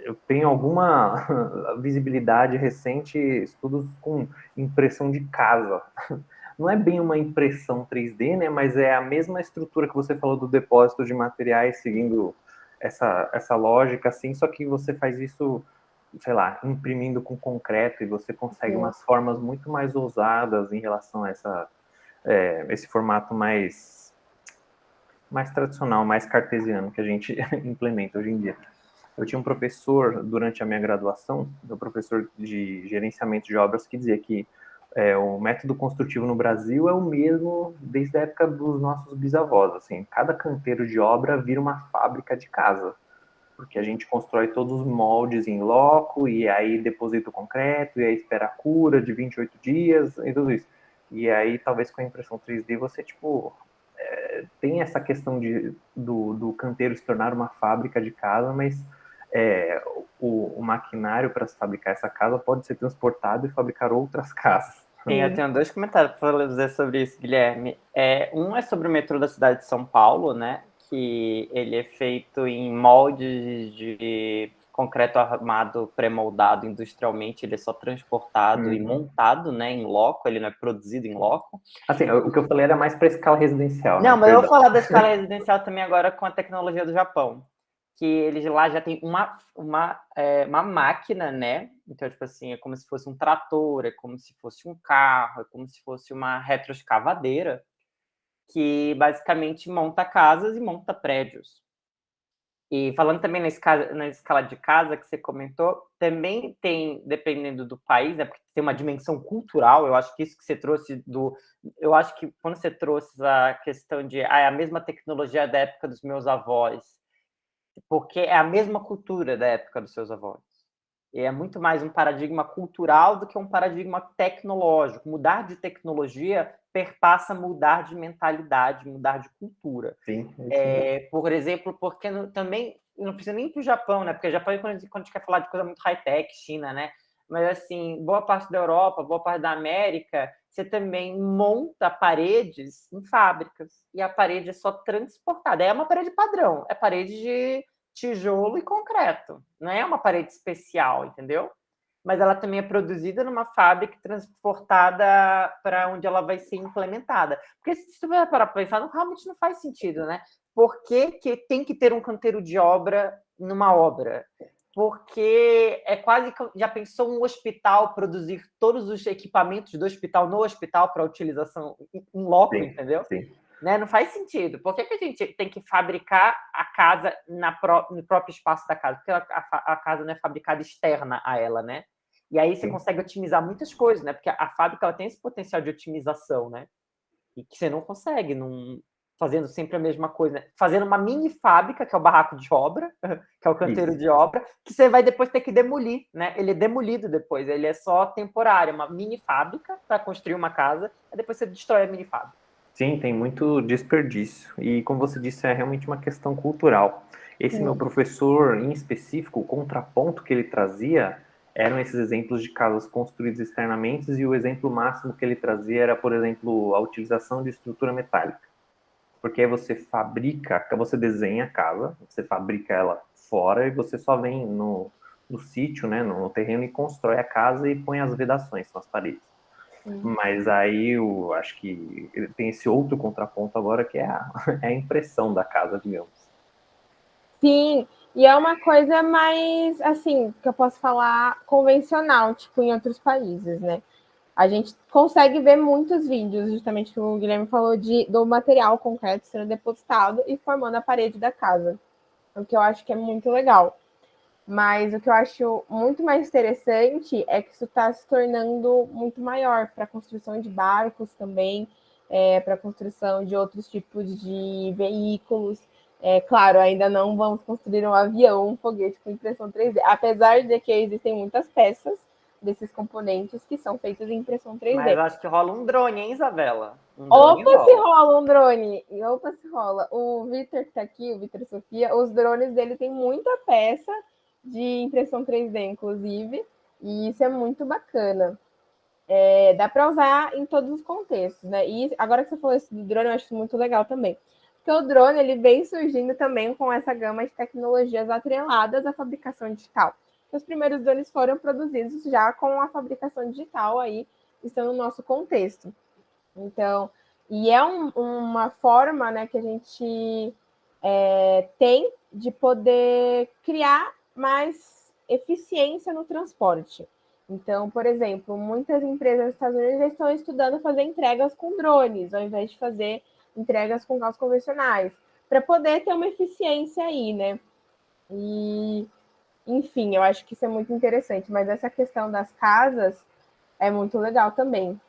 eu tenho alguma visibilidade recente, estudos com impressão de casa. Não é bem uma impressão 3D, né, mas é a mesma estrutura que você falou do depósito de materiais, seguindo essa lógica, assim, só que você faz isso, sei lá, imprimindo com concreto, e você consegue umas formas muito mais ousadas em relação a esse formato mais tradicional, mais cartesiano que a gente implementa hoje em dia. Eu tinha um professor, durante a minha graduação, meu professor de gerenciamento de obras, que dizia que o método construtivo no Brasil é o mesmo desde a época dos nossos bisavós. Assim, cada canteiro de obra vira uma fábrica de casa, porque a gente constrói todos os moldes em loco, e aí deposita o concreto, e aí espera a cura de 28 dias, e tudo isso. E aí, talvez com a impressão 3D, você, tem essa questão do canteiro se tornar uma fábrica de casa, mas o maquinário para se fabricar essa casa pode ser transportado e fabricar outras casas. Sim, eu tenho 2 comentários para dizer sobre isso, Guilherme. Um é sobre o metrô da cidade de São Paulo, né? Que ele é feito em moldes concreto armado pré-moldado industrialmente, ele é só transportado e montado, né, em loco, ele não é produzido em loco. Assim, o que eu falei era mais para escala residencial. Não, né? mas eu vou falar da escala residencial também agora com a tecnologia do Japão, que eles lá já tem uma máquina, né? Então, tipo assim, é como se fosse um trator, é como se fosse um carro, é como se fosse uma retroescavadeira, que basicamente monta casas e monta prédios. E falando também na escala de casa que você comentou, também tem, dependendo do país, né, porque tem uma dimensão cultural, eu acho que isso que você trouxe eu acho que quando você trouxe a questão de a mesma tecnologia da época dos meus avós, porque é a mesma cultura da época dos seus avós. E é muito mais um paradigma cultural do que um paradigma tecnológico. Mudar de tecnologia perpassa mudar de mentalidade, mudar de cultura. Sim, Por exemplo, porque também não precisa nem para o Japão, né? Porque o Japão, quando a gente quer falar de coisa muito high-tech, China, né? Mas, assim, boa parte da Europa, boa parte da América, você também monta paredes em fábricas. E a parede é só transportada. É uma parede padrão, é parede de tijolo e concreto. Não é uma parede especial, entendeu? Mas ela também é produzida numa fábrica e transportada para onde ela vai ser implementada. Porque se você parar para pensar, realmente não faz sentido, né? Por que tem que ter um canteiro de obra numa obra? Porque é quase que já pensou um hospital produzir todos os equipamentos do hospital no hospital para utilização em loco, entendeu? Sim. Né? Não faz sentido. Por que a gente tem que fabricar a casa no próprio espaço da casa? Porque a casa não é fabricada externa a ela, né? E aí você consegue otimizar muitas coisas, né? Porque a fábrica ela tem esse potencial de otimização, né? E que você não consegue fazendo sempre a mesma coisa. Fazendo uma mini fábrica, que é o barraco de obra, que é o canteiro de obra, que você vai depois ter que demolir, né? Ele é demolido depois, ele é só temporário, uma mini fábrica para construir uma casa, e depois você destrói a mini fábrica. Sim, tem muito desperdício. E, como você disse, é realmente uma questão cultural. Esse meu professor, em específico, o contraponto que ele trazia eram esses exemplos de casas construídas externamente, e o exemplo máximo que ele trazia era, por exemplo, a utilização de estrutura metálica. Porque aí você você desenha a casa, você fabrica ela fora e você só vem no sítio, né, no terreno, e constrói a casa e põe as vedações nas paredes. Mas aí eu acho que tem esse outro contraponto agora, que é a impressão da casa, digamos. Sim, e é uma coisa mais, assim, que eu posso falar convencional, tipo em outros países, né? A gente consegue ver muitos vídeos, justamente que o Guilherme falou, do material concreto sendo depositado e formando a parede da casa, o que eu acho que é muito legal. Mas o que eu acho muito mais interessante é que isso está se tornando muito maior para a construção de barcos também, para a construção de outros tipos de veículos. Claro, ainda não vamos construir um avião, um foguete com impressão 3D, apesar de que existem muitas peças desses componentes que são feitas em impressão 3D. Mas acho que rola um drone, hein, Isabela? Opa, se rola um drone! Opa, se rola. O Vitor que está aqui, o Vitor Sofia, os drones dele tem muita peça de impressão 3D, inclusive, e isso é muito bacana. Dá para usar em todos os contextos, né? E agora que você falou isso do drone, eu acho muito legal também. Porque o drone ele vem surgindo também com essa gama de tecnologias atreladas à fabricação digital. Os primeiros drones foram produzidos já com a fabricação digital aí, estando no nosso contexto. Então, e é uma forma, né, que a gente tem de poder criar mais eficiência no transporte. Então, por exemplo, muitas empresas dos Estados Unidos já estão estudando fazer entregas com drones, ao invés de fazer entregas com carros convencionais, para poder ter uma eficiência aí, né? E, enfim, eu acho que isso é muito interessante, mas essa questão das casas é muito legal também.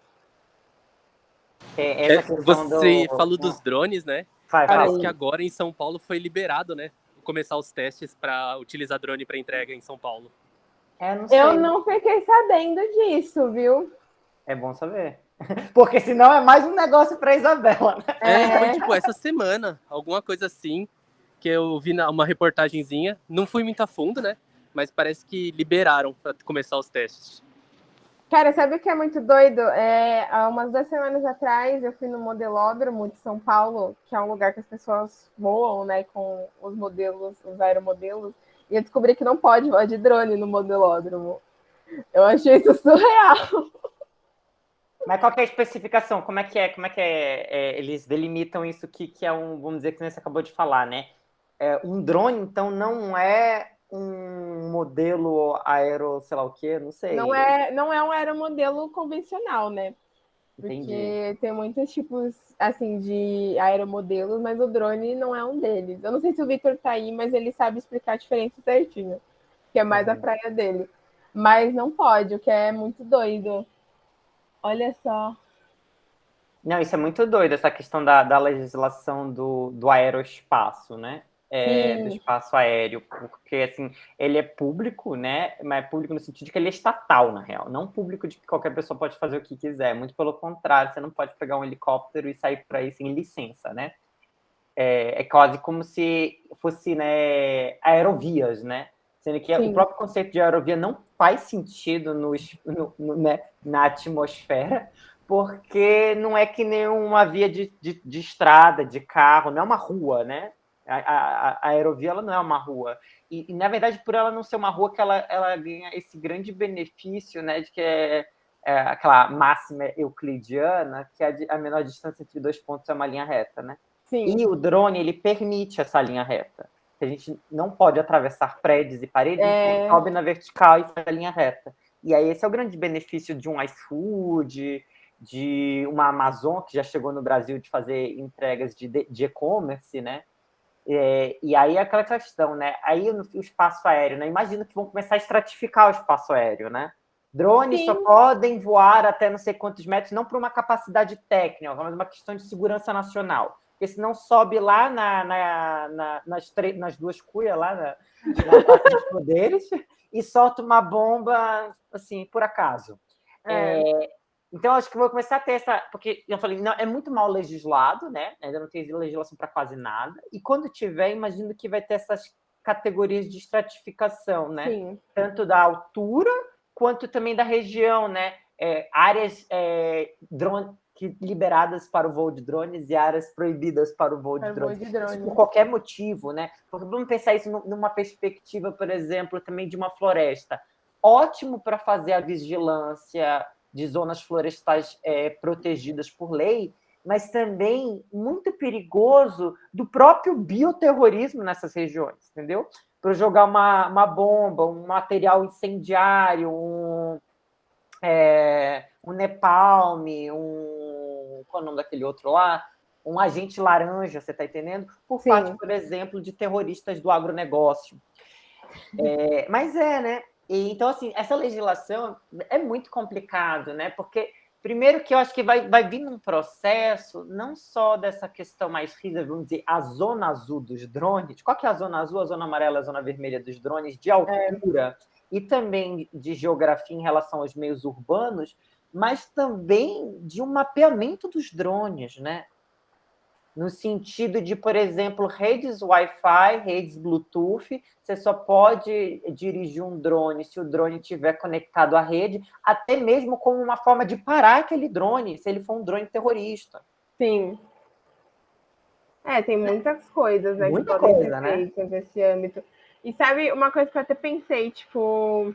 Essa questão Você falou dos drones, né? Vai. Parece que agora em São Paulo foi liberado, né? Começar os testes para utilizar drone para entrega em São Paulo. Não sei. Eu não fiquei sabendo disso, viu? É bom saber. Porque senão é mais um negócio para Isabela. Né? Foi tipo essa semana, alguma coisa assim, que eu vi uma reportagenzinha. Não fui muito a fundo, né? Mas parece que liberaram para começar os testes. Cara, sabe o que é muito doido? Há umas 2 semanas atrás, eu fui no modelódromo de São Paulo, que é um lugar que as pessoas voam, né, com os modelos, os aeromodelos, E eu descobri que não pode voar de drone no modelódromo. Eu achei isso surreal. Mas qual que é a especificação? Como é que é? Eles delimitam isso que é vamos dizer que você acabou de falar, né? Um drone, então, não é um modelo aero, sei lá o quê, não sei. Não é um aeromodelo convencional, né? Entendi. Porque tem muitos tipos, assim, de aeromodelos, mas o drone não é um deles. Eu não sei se o Victor tá aí, mas ele sabe explicar a diferença certinho, que é mais a praia dele. Mas não pode, o que é muito doido. Olha só. Não, isso é muito doido, essa questão da legislação do aeroespaço, né? Do espaço aéreo, porque, assim, ele é público, né? Mas é público no sentido de que ele é estatal, na real. Não público de que qualquer pessoa pode fazer o que quiser. Muito pelo contrário, você não pode pegar um helicóptero e sair por aí sem licença, né? É quase como se fosse, né, aerovias, né? Sendo que o próprio conceito de aerovia não faz sentido né, na atmosfera, porque não é que nem uma via de estrada, de carro, não é uma rua, né? A aerovia ela não é uma rua. E, na verdade, por ela não ser uma rua, que ela ganha esse grande benefício, né, de que é aquela máxima euclidiana, que a menor distância entre dois pontos é uma linha reta, né? Sim. E o drone, ele permite essa linha reta. A gente não pode atravessar prédios e paredes, então sobe na vertical e faz a linha reta. E aí esse é o grande benefício de um iFood, de uma Amazon, que já chegou no Brasil de fazer entregas de e-commerce, né? E aí é aquela questão, né? Aí o espaço aéreo, né? Imagino que vão começar a estratificar o espaço aéreo, né? Drones só podem voar até não sei quantos metros, não por uma capacidade técnica, mas uma questão de segurança nacional. Porque senão sobe lá nas duas cuias, lá na Praça dos Poderes, e solta uma bomba, assim, por acaso. Então, acho que vou começar a ter essa... Porque eu falei, não, é muito mal legislado, né? Ainda não tem legislação para quase nada. E quando tiver, imagino que vai ter essas categorias de estratificação, né? Sim. Tanto da altura, quanto também da região, né? Áreas liberadas para o voo de drones e áreas proibidas para o voo de drones. Isso por qualquer motivo, né? Porque vamos pensar isso numa perspectiva, por exemplo, também de uma floresta. Ótimo para fazer a vigilância de zonas florestais protegidas por lei, mas também muito perigoso do próprio bioterrorismo nessas regiões, entendeu? Para jogar uma bomba, um material incendiário, um napalm, qual é o nome daquele outro lá? Um agente laranja, você está entendendo? Por parte, por exemplo, de terroristas do agronegócio. Mas né? Então, assim, essa legislação é muito complicado, né? Porque, primeiro que eu acho que vai vir um processo, não só dessa questão mais rígida, vamos dizer, a zona azul dos drones. Qual que é a zona azul, a zona amarela, a zona vermelha dos drones? De altura e também de geografia em relação aos meios urbanos, mas também de um mapeamento dos drones, né? No sentido de, por exemplo, redes Wi-Fi, redes Bluetooth, você só pode dirigir um drone se o drone estiver conectado à rede, até mesmo como uma forma de parar aquele drone, se ele for um drone terrorista. Sim. Tem muitas coisas, né, Muita que podem coisa, ser né? feitas nesse âmbito. E sabe, uma coisa que eu até pensei, tipo,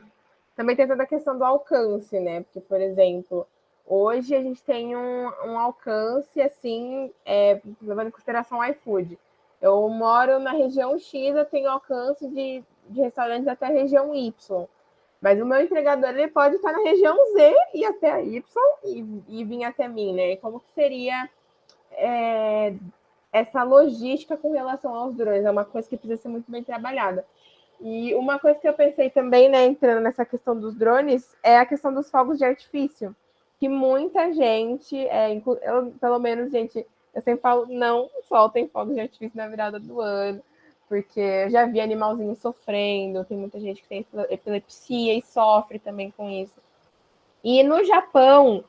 também tem toda a questão do alcance, né? Porque, por exemplo, hoje a gente tem um alcance, assim, levando em consideração o iFood. Eu moro na região X, eu tenho alcance de restaurantes até a região Y. Mas o meu entregador, ele pode estar na região Z e até a Y e vir até mim, né? Como que seria essa logística com relação aos drones? É uma coisa que precisa ser muito bem trabalhada. E uma coisa que eu pensei também, né, entrando nessa questão dos drones, é a questão dos fogos de artifício. Que muita gente, pelo menos, gente, eu sempre falo, não soltem fogos de artifício na virada do ano, porque eu já vi animalzinho sofrendo, tem muita gente que tem epilepsia e sofre também com isso. E no Japão,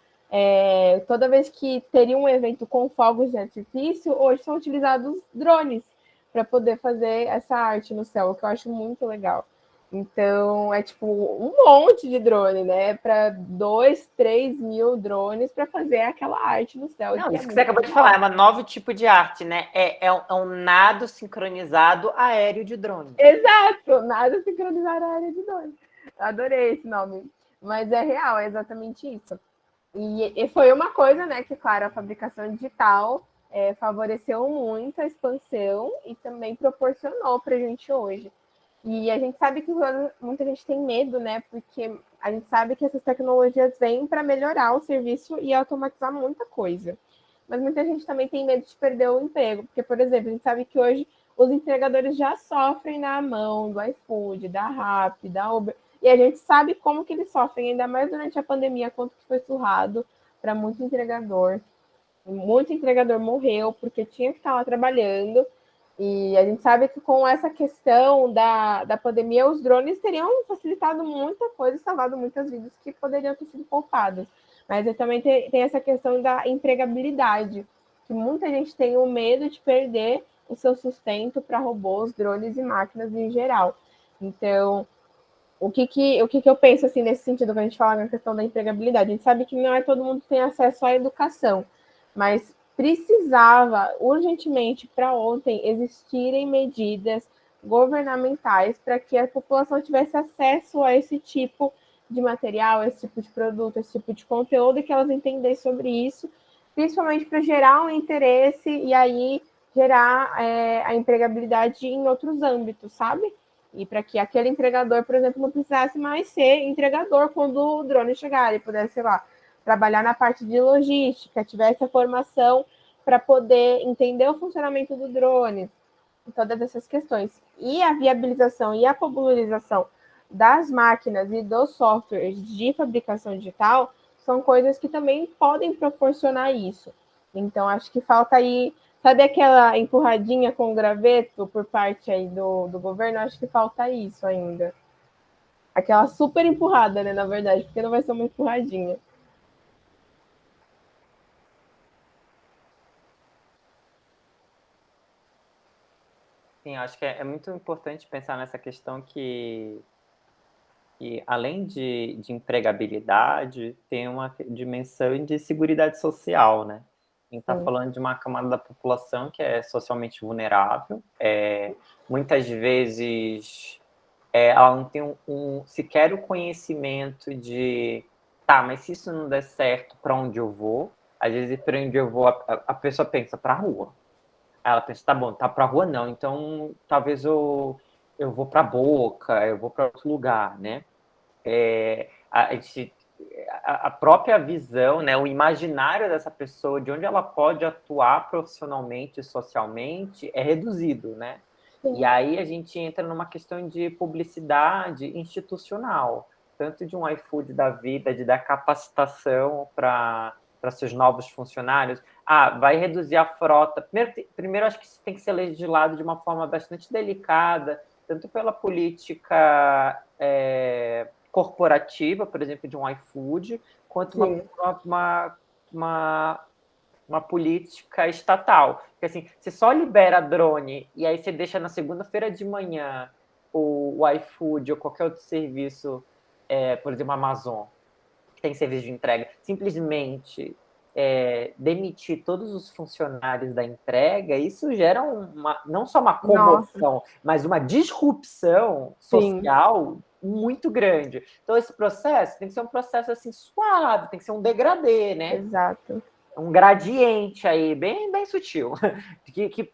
toda vez que teria um evento com fogos de artifício, hoje são utilizados drones para poder fazer essa arte no céu, o que eu acho muito legal. Então, é tipo um monte de drone, né? Para 2, 3 mil drones para fazer aquela arte no céu. Não, que é isso que você muito acabou de legal. falar, é um novo tipo de arte, né? É um nado sincronizado aéreo de drone. Exato, nada sincronizar a área de drone. Adorei esse nome. Mas é real, é exatamente isso. E foi uma coisa, né, que, claro, a fabricação digital favoreceu muito a expansão e também proporcionou para a gente hoje. E a gente sabe que muita gente tem medo, né, porque a gente sabe que essas tecnologias vêm para melhorar o serviço e automatizar muita coisa. Mas muita gente também tem medo de perder o emprego, porque, por exemplo, a gente sabe que hoje os entregadores já sofrem na mão do iFood, da Rappi, da Uber, e a gente sabe como que eles sofrem, ainda mais durante a pandemia, quanto que foi surrado para muito entregador. Muito entregador morreu porque tinha que estar lá trabalhando. E a gente sabe que com essa questão da pandemia, os drones teriam facilitado muita coisa e salvado muitas vidas que poderiam ter sido poupadas. Mas também tem essa questão da empregabilidade, que muita gente tem o medo de perder o seu sustento para robôs, drones e máquinas em geral. Então, o que eu penso assim nesse sentido, quando a gente fala na questão da empregabilidade? A gente sabe que não é todo mundo que tem acesso à educação, mas precisava urgentemente para ontem existirem medidas governamentais para que a população tivesse acesso a esse tipo de material, a esse tipo de produto, a esse tipo de conteúdo, e que elas entendessem sobre isso, principalmente para gerar um interesse e aí gerar a empregabilidade em outros âmbitos, sabe? E para que aquele entregador, por exemplo, não precisasse mais ser entregador quando o drone chegar, ele pudesse, sei lá, trabalhar na parte de logística, tivesse a formação para poder entender o funcionamento do drone, todas essas questões. E a viabilização e a popularização das máquinas e dos softwares de fabricação digital são coisas que também podem proporcionar isso. Então, acho que falta aí, sabe aquela empurradinha com graveto por parte aí do governo? Acho que falta isso ainda. Aquela super empurrada, né, na verdade, porque não vai ser uma empurradinha. Sim, acho que é muito importante pensar nessa questão que além de empregabilidade, tem uma dimensão de seguridade social, né? A gente está falando de uma camada da população que é socialmente vulnerável, muitas vezes ela não tem sequer o conhecimento de, tá, mas se isso não der certo, para onde eu vou? Às vezes, para onde eu vou, a pessoa pensa, para a rua. Aí ela pensa, tá bom, tá para a rua não, então talvez eu vou para a Boca, eu vou para outro lugar, né? A própria visão, né, o imaginário dessa pessoa, de onde ela pode atuar profissionalmente e socialmente, é reduzido, né? Sim. E aí a gente entra numa questão de publicidade institucional, tanto de um iFood da vida, de dar capacitação para seus novos funcionários. Vai reduzir a frota. Primeiro, acho que isso tem que ser legislado de uma forma bastante delicada, tanto pela política corporativa, por exemplo, de um iFood, quanto uma política estatal. Porque, assim, você só libera drone e aí você deixa na segunda-feira de manhã o iFood ou qualquer outro serviço, por exemplo, a Amazon, que tem serviço de entrega, simplesmente demitir todos os funcionários da entrega, isso gera não só uma comoção, mas uma disrupção social muito grande. Então, esse processo tem que ser um processo assim suave, tem que ser um degradê, né? Exato. Um gradiente aí, bem, bem sutil, que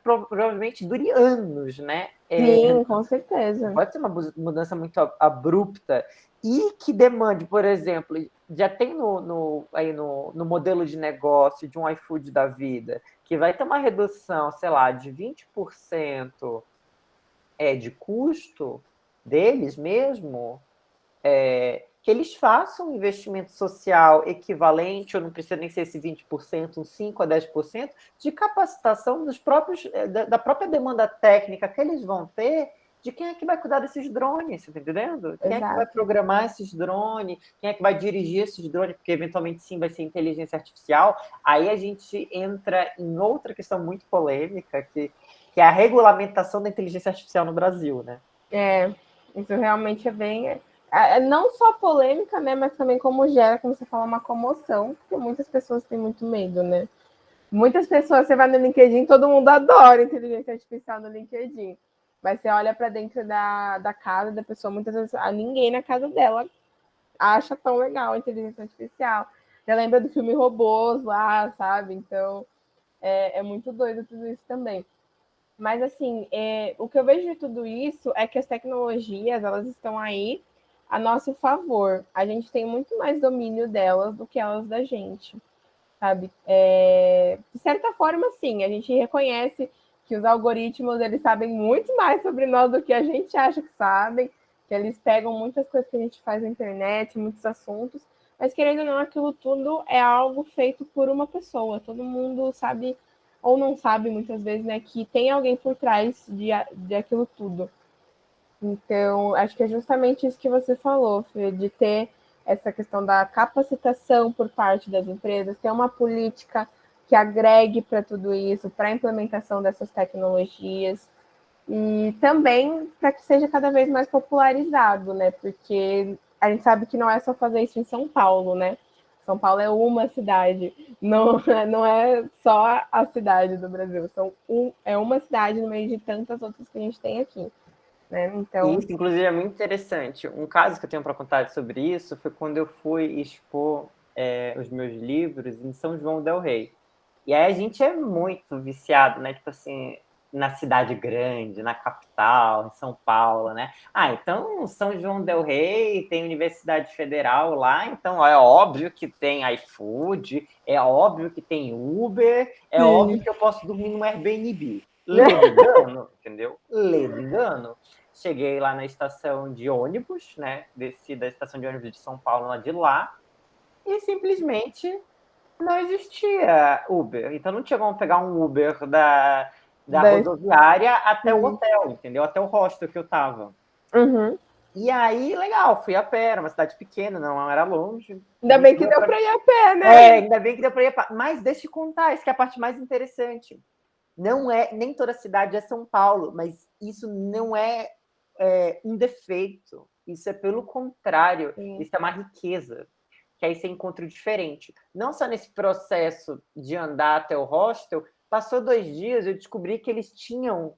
provavelmente dure anos, né? Sim, com certeza. Pode ser uma mudança muito abrupta e que demande, por exemplo, já tem no modelo de negócio de um iFood da vida, que vai ter uma redução, sei lá, de 20% de custo deles mesmo, que eles façam um investimento social equivalente, ou não precisa nem ser esse 20%, uns 5% a 10%, de capacitação da própria demanda técnica que eles vão ter, de quem é que vai cuidar desses drones, você tá entendendo? Quem é que vai programar esses drones, quem é que vai dirigir esses drones, porque eventualmente sim vai ser inteligência artificial. Aí a gente entra em outra questão muito polêmica, que é a regulamentação da inteligência artificial no Brasil, né? Isso realmente é bem... não só polêmica, né, mas também como gera, como você fala, uma comoção, porque muitas pessoas têm muito medo, né? Muitas pessoas, você vai no LinkedIn, todo mundo adora inteligência artificial no LinkedIn. Mas você olha para dentro da casa da pessoa, muitas vezes ninguém na casa dela acha tão legal a inteligência artificial. Você lembra do filme Robôs lá, sabe? Então, é muito doido tudo isso também. Mas, assim, o que eu vejo de tudo isso é que as tecnologias, elas estão aí a nosso favor. A gente tem muito mais domínio delas do que elas da gente, sabe? De certa forma, sim, a gente reconhece que os algoritmos, eles sabem muito mais sobre nós do que a gente acha que sabem, que eles pegam muitas coisas que a gente faz na internet, muitos assuntos, mas, querendo ou não, aquilo tudo é algo feito por uma pessoa. Todo mundo sabe, ou não sabe muitas vezes, né, que tem alguém por trás de aquilo tudo. Então, acho que é justamente isso que você falou, Fê, de ter essa questão da capacitação por parte das empresas, ter uma política que agregue para tudo isso, para a implementação dessas tecnologias, e também para que seja cada vez mais popularizado, né? Porque a gente sabe que não é só fazer isso em São Paulo, né? São Paulo é uma cidade, não é só a cidade do Brasil, é uma cidade no meio de tantas outras que a gente tem aqui. Né? Então... Isso, inclusive, é muito interessante. Um caso que eu tenho para contar sobre isso foi quando eu fui expor os meus livros em São João del Rei. E aí a gente é muito viciado, né? Tipo assim, na cidade grande, na capital, em São Paulo, né? Então São João del Rei tem Universidade Federal lá, então é óbvio que tem iFood, é óbvio que tem Uber, é óbvio que eu posso dormir no Airbnb. Ledo engano, entendeu? Ledo engano. Cheguei lá na estação de ônibus, né? Desci da estação de ônibus de São Paulo, lá de lá, e simplesmente não existia Uber. Então não tinha como pegar um Uber da rodoviária até o hotel, entendeu? Até o hostel que eu tava. Uhum. E aí, legal, fui a pé, era uma cidade pequena, não era longe. Ainda bem que deu para ir a pé, né? Ainda bem que deu para ir a pé. Mas deixa eu contar, isso que é a parte mais interessante. Não é, nem toda cidade é São Paulo, mas isso não é um defeito. Isso é pelo contrário, isso é uma riqueza. Que aí você encontra o diferente. Não só nesse processo de andar até o hostel, passou 2 dias, eu descobri que eles tinham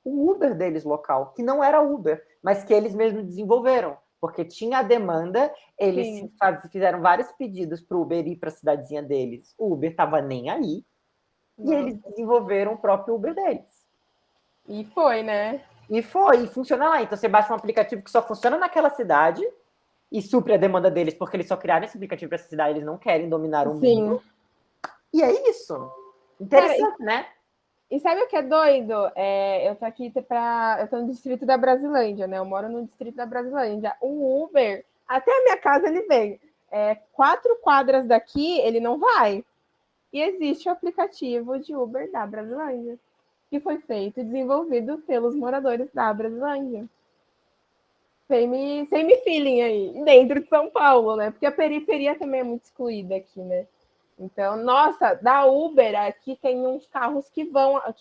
o Uber deles local, que não era Uber, mas que eles mesmos desenvolveram, porque tinha a demanda, eles fizeram vários pedidos para o Uber ir para a cidadezinha deles. O Uber estava nem aí, e eles desenvolveram o próprio Uber deles. E foi, né? E funciona lá. Então você baixa um aplicativo que só funciona naquela cidade e supre a demanda deles, porque eles só criaram esse aplicativo para essa cidade, eles não querem dominar o mundo. E é isso. Interessante, né? E sabe o que é doido? Eu tô aqui eu tô no distrito da Brasilândia, né? Eu moro no distrito da Brasilândia. O Uber, até a minha casa ele vem. 4 quadras daqui, ele não vai. E existe o aplicativo de Uber da Brasilândia, que foi feito e desenvolvido pelos moradores da Brasilândia. Same-feeling aí, dentro de São Paulo, né? Porque a periferia também é muito excluída aqui, né? Então, nossa, da Uber aqui tem uns carros que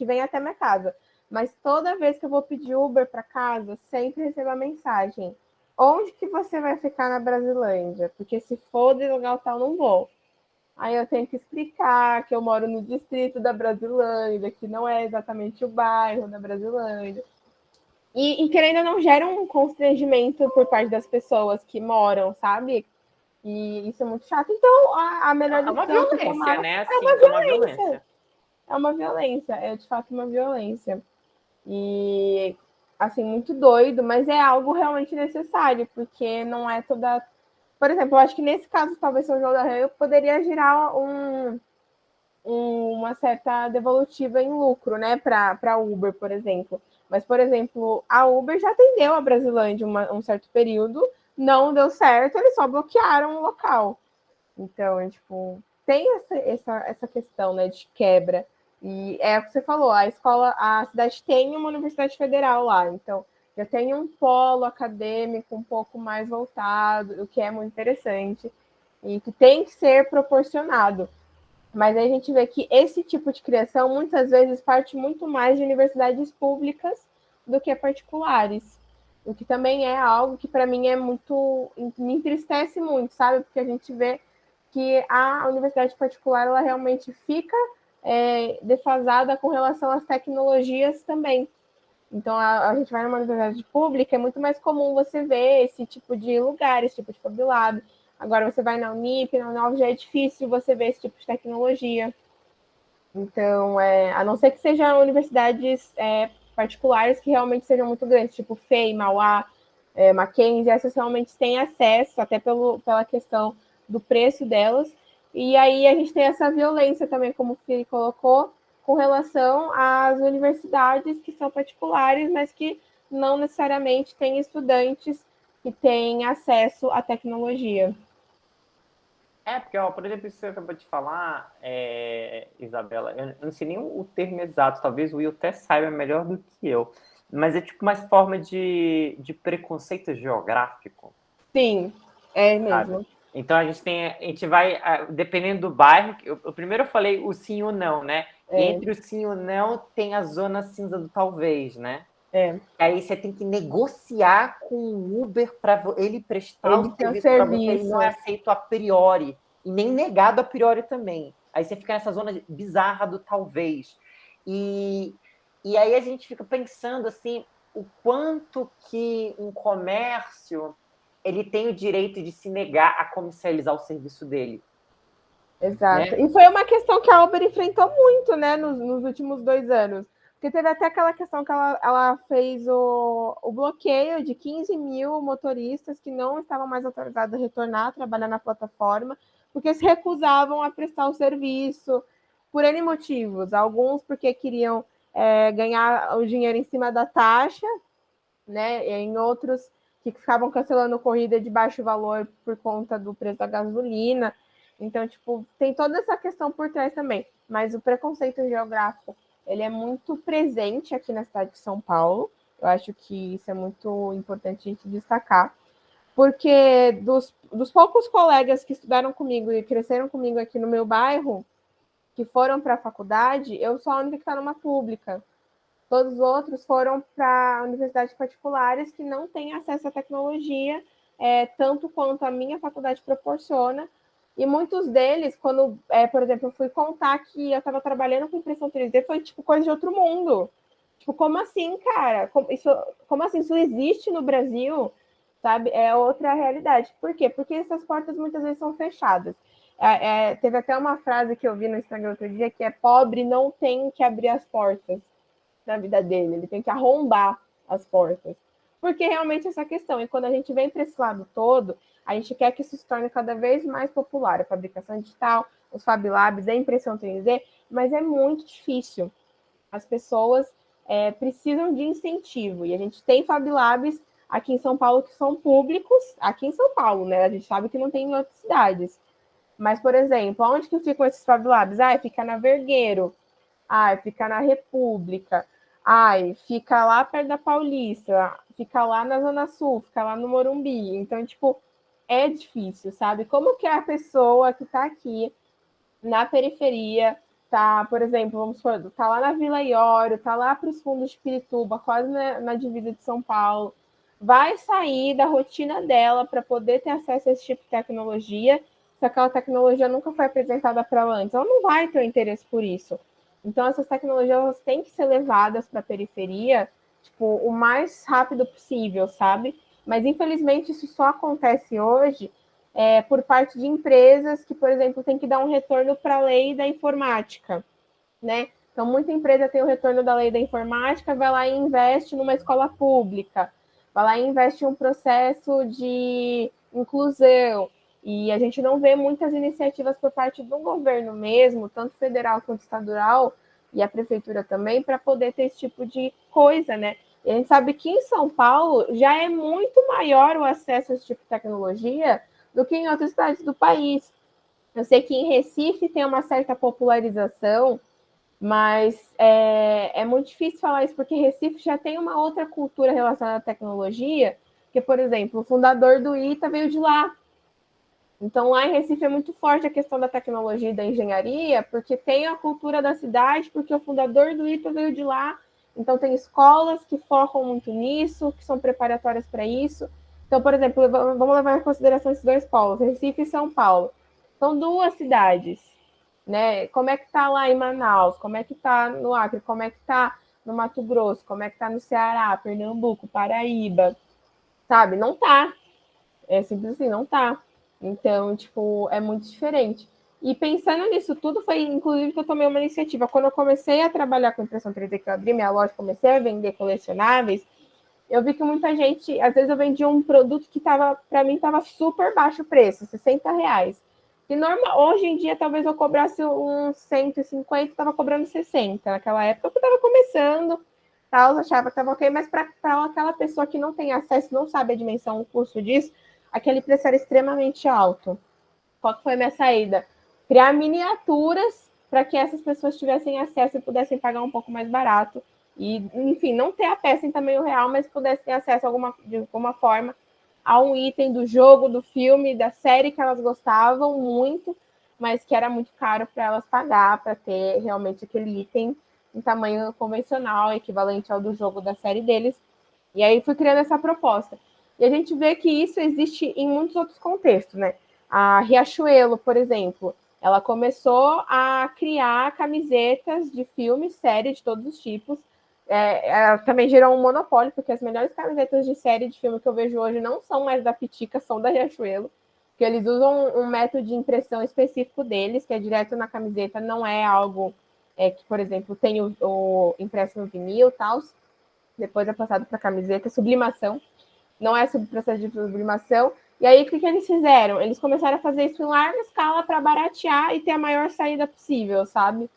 vêm até minha casa. Mas toda vez que eu vou pedir Uber para casa, sempre recebo a mensagem: onde que você vai ficar na Brasilândia? Porque se for de lugar tal, não vou. Aí eu tenho que explicar que eu moro no distrito da Brasilândia, que não é exatamente o bairro da Brasilândia. E querendo ou não, gera um constrangimento por parte das pessoas que moram, sabe? E isso é muito chato. Então, a melhor decisão... É uma violência, né? Assim, é uma violência. É uma violência. É, de fato, uma violência. E, assim, muito doido, mas é algo realmente necessário, porque não é toda... Por exemplo, eu acho que nesse caso, talvez São João del Rei, eu poderia girar uma certa devolutiva em lucro, né? Para Uber, por exemplo. Mas, por exemplo, a Uber já atendeu a Brasilândia um certo período, não deu certo, eles só bloquearam o local. Então, tipo, tem essa questão, né, de quebra. E é o que você falou, a cidade tem uma universidade federal lá, então já tem um polo acadêmico um pouco mais voltado, o que é muito interessante, e que tem que ser proporcionado. Mas aí a gente vê que esse tipo de criação, muitas vezes, parte muito mais de universidades públicas do que particulares. O que também é algo que para mim me entristece muito, sabe? Porque a gente vê que a universidade particular ela realmente fica defasada com relação às tecnologias também. Então, a gente vai numa universidade pública, é muito mais comum você ver esse tipo de lugar, esse tipo de Fab Lab. Agora, você vai na Unip, na Unov, já é difícil você ver esse tipo de tecnologia. Então, a não ser que sejam universidades particulares que realmente sejam muito grandes, tipo FEI, Mauá, Mackenzie, essas realmente têm acesso, até pela questão do preço delas. E aí a gente tem essa violência também, como o Fili colocou, com relação às universidades que são particulares, mas que não necessariamente têm estudantes que têm acesso à tecnologia. Porque, ó, por exemplo, isso que você acabou de falar, Isabela, eu não sei nem o termo exato, talvez o Will até saiba melhor do que eu, mas é tipo uma forma de preconceito geográfico. Sim, é mesmo. Sabe? Então a gente vai, dependendo do bairro, eu primeiro falei o sim ou não, né? E entre o sim ou não tem a zona cinza do talvez, né? Aí você tem que negociar com o Uber para ele prestar o serviço para você, ele não é aceito a priori, e nem negado a priori também. Aí você fica nessa zona bizarra do talvez. E aí a gente fica pensando assim, o quanto que um comércio ele tem o direito de se negar a comercializar o serviço dele. Exato. Né? E foi uma questão que a Uber enfrentou muito, né, nos últimos 2 anos. Porque teve até aquela questão que ela fez o bloqueio de 15 mil motoristas que não estavam mais autorizados a retornar a trabalhar na plataforma, porque se recusavam a prestar o serviço por N motivos. Alguns porque queriam ganhar o dinheiro em cima da taxa, né? E em outros que ficavam cancelando corrida de baixo valor por conta do preço da gasolina. Então, tipo, tem toda essa questão por trás também. Mas o preconceito geográfico, ele é muito presente aqui na cidade de São Paulo. Eu acho que isso é muito importante a gente destacar. Porque dos poucos colegas que estudaram comigo e cresceram comigo aqui no meu bairro, que foram para a faculdade, eu sou a única que está numa pública. Todos os outros foram para universidades particulares que não têm acesso à tecnologia, tanto quanto a minha faculdade proporciona. E muitos deles, quando, por exemplo, eu fui contar que eu estava trabalhando com impressão 3D, foi tipo coisa de outro mundo. Tipo, como assim, cara? Como assim? Isso existe no Brasil? Sabe? É outra realidade. Por quê? Porque essas portas muitas vezes são fechadas. Teve até uma frase que eu vi no Instagram outro dia que é: pobre não tem que abrir as portas na vida dele, ele tem que arrombar as portas. Porque realmente essa questão, e quando a gente vem para esse lado todo, a gente quer que isso se torne cada vez mais popular, a fabricação digital, os Fab Labs, a impressão 3D, mas é muito difícil. As pessoas precisam de incentivo, e a gente tem Fab Labs aqui em São Paulo que são públicos, aqui em São Paulo, né? A gente sabe que não tem em outras cidades. Mas, por exemplo, onde que ficam esses Fab Labs? Fica na Vergueiro, fica na República, fica lá perto da Paulista, fica lá na Zona Sul, fica lá no Morumbi. Então, tipo, é difícil, sabe? Como que a pessoa que está aqui na periferia, tá, por exemplo, vamos supor, tá lá na Vila Iório, tá lá para os fundos de Pirituba, quase na divisa de São Paulo, vai sair da rotina dela para poder ter acesso a esse tipo de tecnologia, se aquela tecnologia nunca foi apresentada para ela antes. Ela não vai ter o interesse por isso. Então, essas tecnologias elas têm que ser levadas para a periferia, tipo, o mais rápido possível, sabe? Mas, infelizmente, isso só acontece hoje por parte de empresas que, por exemplo, tem que dar um retorno para a lei da informática, né? Então, muita empresa tem o retorno da lei da informática, vai lá e investe numa escola pública, vai lá e investe em um processo de inclusão, e a gente não vê muitas iniciativas por parte do governo mesmo, tanto federal quanto estadual, e a prefeitura também, para poder ter esse tipo de coisa, né? E a gente sabe que em São Paulo já é muito maior o acesso a esse tipo de tecnologia do que em outras cidades do país. Eu sei que em Recife tem uma certa popularização, mas é muito difícil falar isso, porque Recife já tem uma outra cultura relacionada à tecnologia, que, por exemplo, o fundador do ITA veio de lá. Então, lá em Recife é muito forte a questão da tecnologia e da engenharia, porque tem a cultura da cidade, porque o fundador do ITA veio de lá Então, tem escolas que focam muito nisso, que são preparatórias para isso. Então, por exemplo, vamos levar em consideração esses dois polos, Recife e São Paulo. São duas cidades, né? Como é que está lá em Manaus? Como é que está no Acre? Como é que está no Mato Grosso? Como é que está no Ceará, Pernambuco, Paraíba? Sabe? Não tá. É simples assim, não tá. Então, tipo, é muito diferente. E pensando nisso tudo, foi inclusive que eu tomei uma iniciativa. Quando eu comecei a trabalhar com impressão 3D, que eu abri minha loja, comecei a vender colecionáveis, eu vi que muita gente, às vezes eu vendia um produto que tava, para mim, estava super baixo o preço, R$60. E normal, hoje em dia, talvez eu cobrasse uns 150, estava cobrando 60. Naquela época eu estava começando, tal, eu achava que estava ok, mas para aquela pessoa que não tem acesso, não sabe a dimensão, o custo disso, aquele preço era extremamente alto. Qual que foi a minha saída? Criar miniaturas para que essas pessoas tivessem acesso e pudessem pagar um pouco mais barato. E, enfim, não ter a peça em tamanho real, mas pudessem ter acesso de alguma forma a um item do jogo, do filme, da série que elas gostavam muito, mas que era muito caro para elas pagar para ter realmente aquele item em tamanho convencional, equivalente ao do jogo da série deles. E aí fui criando essa proposta. E a gente vê que isso existe em muitos outros contextos, né? A Riachuelo, por exemplo, ela começou a criar camisetas de filmes, séries de todos os tipos. Ela também gerou um monopólio, porque as melhores camisetas de série de filme que eu vejo hoje não são mais da Pitica, são da Riachuelo, porque eles usam um método de impressão específico deles, que é direto na camiseta, não é algo que, por exemplo, tem o impresso no vinil e tal, depois é passado para a camiseta, sublimação, não é sobre processo de sublimação. E aí, o que eles fizeram? Eles começaram a fazer isso em larga escala para baratear e ter a maior saída possível, sabe?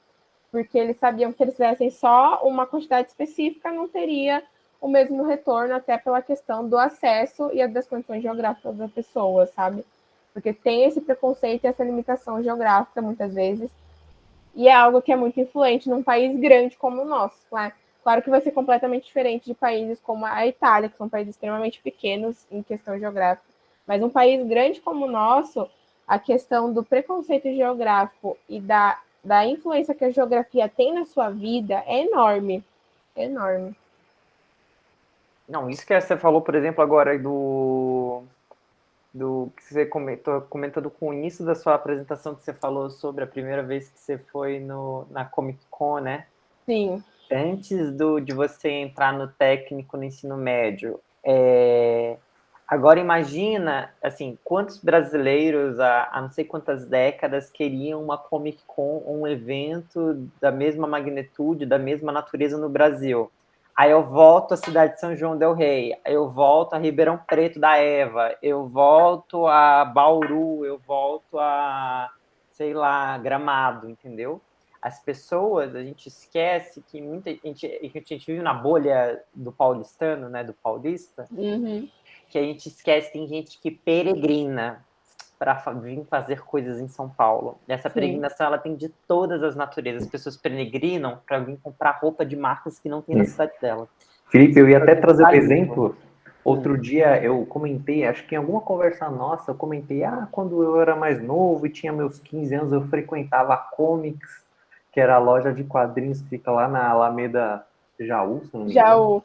Porque eles sabiam que eles fizessem só uma quantidade específica, não teria o mesmo retorno, até pela questão do acesso e das condições geográficas da pessoa, sabe? Porque tem esse preconceito e essa limitação geográfica, muitas vezes, e é algo que é muito influente num país grande como o nosso, né? Claro que vai ser completamente diferente de países como a Itália, que são países extremamente pequenos em questão geográfica. Mas um país grande como o nosso, a questão do preconceito geográfico e da influência que a geografia tem na sua vida é enorme. É enorme. Não, isso que você falou, por exemplo, agora do que você comentando com o início da sua apresentação, que você falou sobre a primeira vez que você foi na Comic Con, né? Sim. Antes de você entrar no técnico no ensino médio, agora imagina, assim, quantos brasileiros há não sei quantas décadas queriam uma Comic Con, um evento da mesma magnitude, da mesma natureza no Brasil. Aí eu volto à cidade de São João del Rei, eu volto a Ribeirão Preto da Eva, eu volto a Bauru, eu volto a, sei lá, Gramado, entendeu? As pessoas, a gente esquece que a gente vive na bolha do paulistano, né, do paulista, que a gente esquece, tem gente que peregrina para vir fazer coisas em São Paulo. E essa peregrinação, ela tem de todas as naturezas. As pessoas peregrinam para vir comprar roupa de marcas que não tem na cidade dela. Felipe, eu ia até trazer um exemplo. Outro dia eu comentei, acho que em alguma conversa nossa, eu comentei, quando eu era mais novo e tinha meus 15 anos, eu frequentava a Comics, que era a loja de quadrinhos que fica lá na Alameda Jaú, se não me engano. Jaú.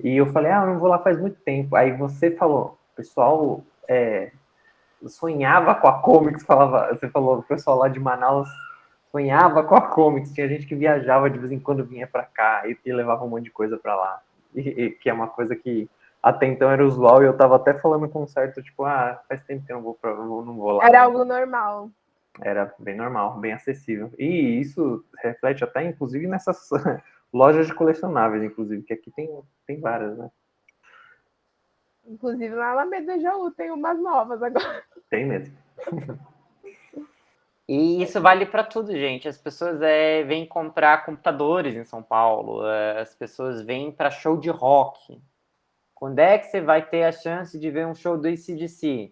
E eu falei, eu não vou lá faz muito tempo. Aí você falou, pessoal sonhava com a Comics, você falou, o pessoal lá de Manaus sonhava com a Comics, tinha gente que viajava de vez em quando, vinha para cá e levava um monte de coisa para lá. E que é uma coisa que até então era usual, e eu tava até falando com um certo, tipo, faz tempo que eu não vou lá. Era algo normal. Era bem normal, bem acessível. E isso reflete até, inclusive, nessas lojas de colecionáveis, inclusive, que aqui tem várias, né? Inclusive, na Alameda Jaú tem umas novas agora. Tem mesmo. E isso vale para tudo, gente. As pessoas vêm comprar computadores em São Paulo, as pessoas vêm para show de rock. Quando é que você vai ter a chance de ver um show do AC/DC?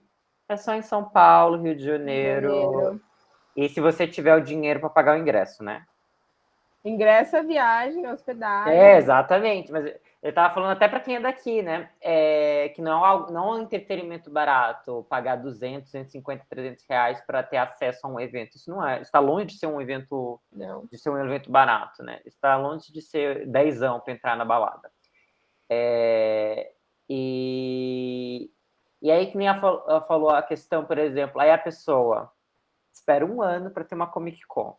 É só em São Paulo, Rio de Janeiro. E se você tiver o dinheiro para pagar o ingresso, né? Ingresso, viagem, hospedagem. Exatamente. Mas Eu estava falando até para quem é daqui, né? Que não é um entretenimento barato pagar 200, 250, 300 reais para ter acesso a um evento. Isso não é. Está longe de ser um evento, Não. de ser um evento barato, né? Está longe de ser dezão para entrar na balada. E aí, que nem ela falou a questão, por exemplo, aí a pessoa espera um ano para ter uma Comic Con.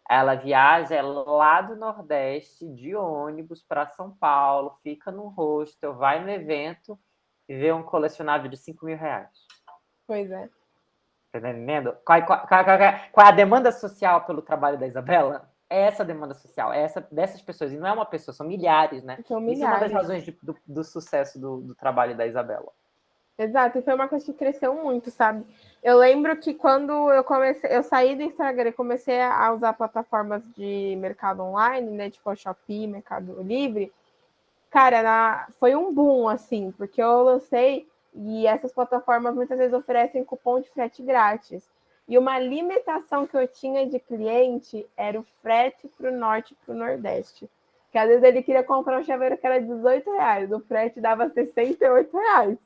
Ela viaja lá do Nordeste de ônibus para São Paulo, fica no hostel, vai no evento e vê um colecionável de 5 mil reais. Pois é. Tá entendendo? Qual é a demanda social pelo trabalho da Isabela? É essa demanda social, é essa dessas pessoas. E não é uma pessoa, são milhares, né? São Isso é uma das milhares. razões do sucesso do trabalho da Isabela. Exato, e foi uma coisa que cresceu muito, sabe? Eu lembro que quando eu saí do Instagram e comecei a usar plataformas de mercado online, né? Tipo a Shopee, Mercado Livre, cara, foi um boom, assim, porque eu lancei e essas plataformas muitas vezes oferecem cupom de frete grátis. E uma limitação que eu tinha de cliente era o frete para o norte e para o nordeste. Que às vezes ele queria comprar um chaveiro que era R$18, o frete dava R$68.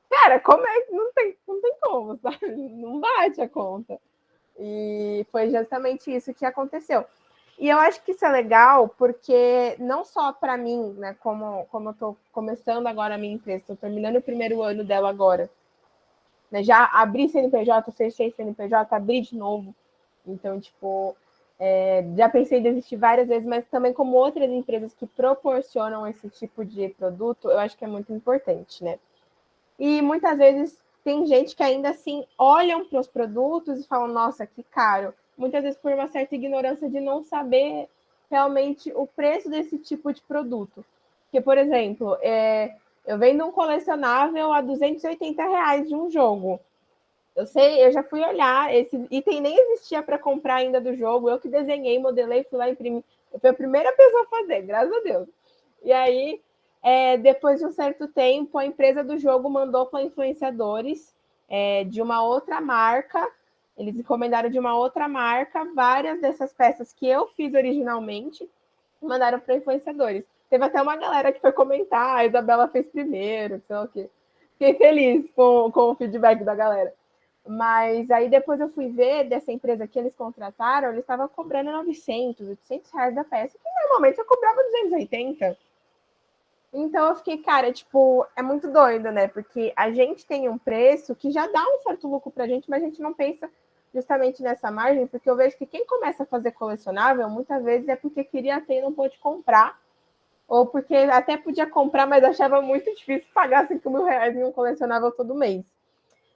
Cara, como é que não tem como, sabe? Não bate a conta. E foi justamente isso que aconteceu. E eu acho que isso é legal, porque não só para mim, né? Como eu estou começando agora a minha empresa, estou terminando o primeiro ano dela agora. Né, já abri CNPJ, fechei CNPJ, abri de novo. Então, tipo, já pensei em desistir várias vezes, mas também como outras empresas que proporcionam esse tipo de produto, eu acho que é muito importante, né? E muitas vezes tem gente que ainda assim olham para os produtos e falam, nossa, que caro. Muitas vezes por uma certa ignorância de não saber realmente o preço desse tipo de produto. Porque, por exemplo, eu vendo um colecionável a R$280 de um jogo. Eu sei, eu já fui olhar, esse item nem existia para comprar ainda do jogo. Eu que desenhei, modelei, fui lá imprimir. Eu fui a primeira pessoa a fazer, graças a Deus. E aí, depois de um certo tempo, a empresa do jogo mandou para influenciadores de uma outra marca. Eles encomendaram de uma outra marca várias dessas peças que eu fiz originalmente e mandaram para influenciadores. Teve até uma galera que foi comentar, a Isabela fez primeiro, sei lá o quê. Fiquei feliz com o feedback da galera. Mas aí depois eu fui ver dessa empresa que eles contrataram, eles estavam cobrando 900, 800 reais da peça, que normalmente eu cobrava 280. Então eu fiquei, cara, tipo, é muito doido, né? Porque a gente tem um preço que já dá um certo lucro pra gente, mas a gente não pensa justamente nessa margem, porque eu vejo que quem começa a fazer colecionável, muitas vezes é porque queria ter e não pôde comprar, ou porque até podia comprar, mas achava muito difícil pagar 5 mil reais em um colecionável todo mês.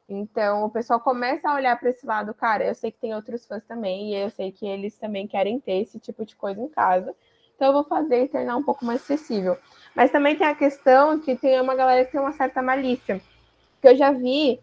Então, o pessoal começa a olhar para esse lado, cara, eu sei que tem outros fãs também, e eu sei que eles também querem ter esse tipo de coisa em casa, então eu vou fazer e tornar um pouco mais acessível. Mas também tem a questão que tem uma galera que tem uma certa malícia, que eu já vi,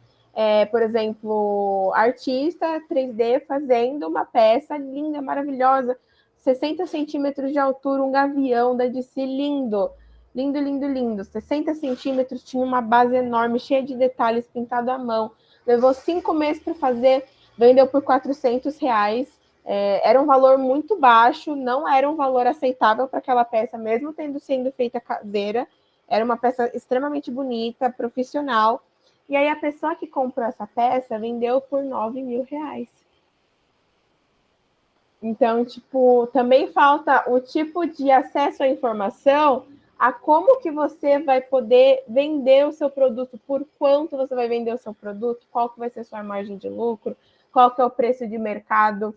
por exemplo, artista 3D fazendo uma peça linda, maravilhosa, 60 centímetros de altura, um gavião da DC, lindo, lindo, lindo, lindo, 60 centímetros, tinha uma base enorme, cheia de detalhes, pintado à mão, levou 5 meses para fazer, vendeu por R$400, era um valor muito baixo, não era um valor aceitável para aquela peça, mesmo sendo feita caseira, era uma peça extremamente bonita, profissional, e aí a pessoa que comprou essa peça vendeu por R$9 mil. Então, tipo, também falta o tipo de acesso à informação a como que você vai poder vender o seu produto, por quanto você vai vender o seu produto, qual que vai ser a sua margem de lucro, qual que é o preço de mercado.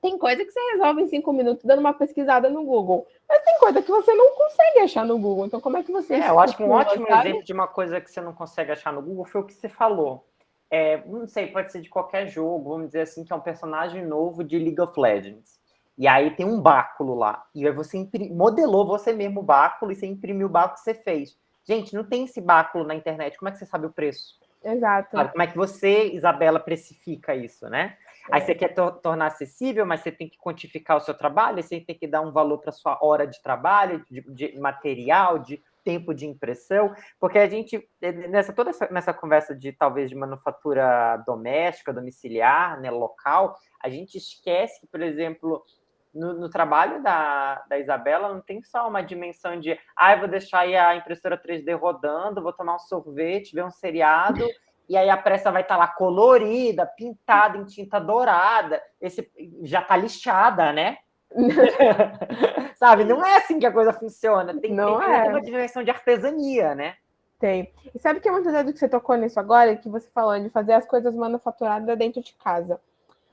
Tem coisa que você resolve em 5 minutos dando uma pesquisada no Google, mas tem coisa que você não consegue achar no Google. Então, como é que você... Eu acho que um ótimo exemplo de uma coisa que você não consegue achar no Google foi o que você falou. Não sei, pode ser de qualquer jogo, vamos dizer assim, que é um personagem novo de League of Legends. E aí tem um báculo lá. E aí você modelou você mesmo o báculo e você imprimiu o báculo que você fez. Gente, não tem esse báculo na internet. Como é que você sabe o preço? Exato. Claro, como é que você, Isabela, precifica isso, né? Aí você quer tornar acessível, mas você tem que quantificar o seu trabalho, você tem que dar um valor para a sua hora de trabalho, de material, de tempo de impressão, porque a gente, nessa conversa de talvez de manufatura doméstica, domiciliar, né, local, a gente esquece que, por exemplo, no trabalho da Isabela não tem só uma dimensão de eu vou deixar aí a impressora 3D rodando, vou tomar um sorvete, ver um seriado, e aí a peça vai estar lá colorida, pintada em tinta dourada, já está lixada, né? Sabe, não é assim que a coisa funciona. Tem uma dimensão de artesania, né? Tem. E sabe que é muito doido que você tocou nisso agora, que você falou de fazer as coisas manufaturadas dentro de casa.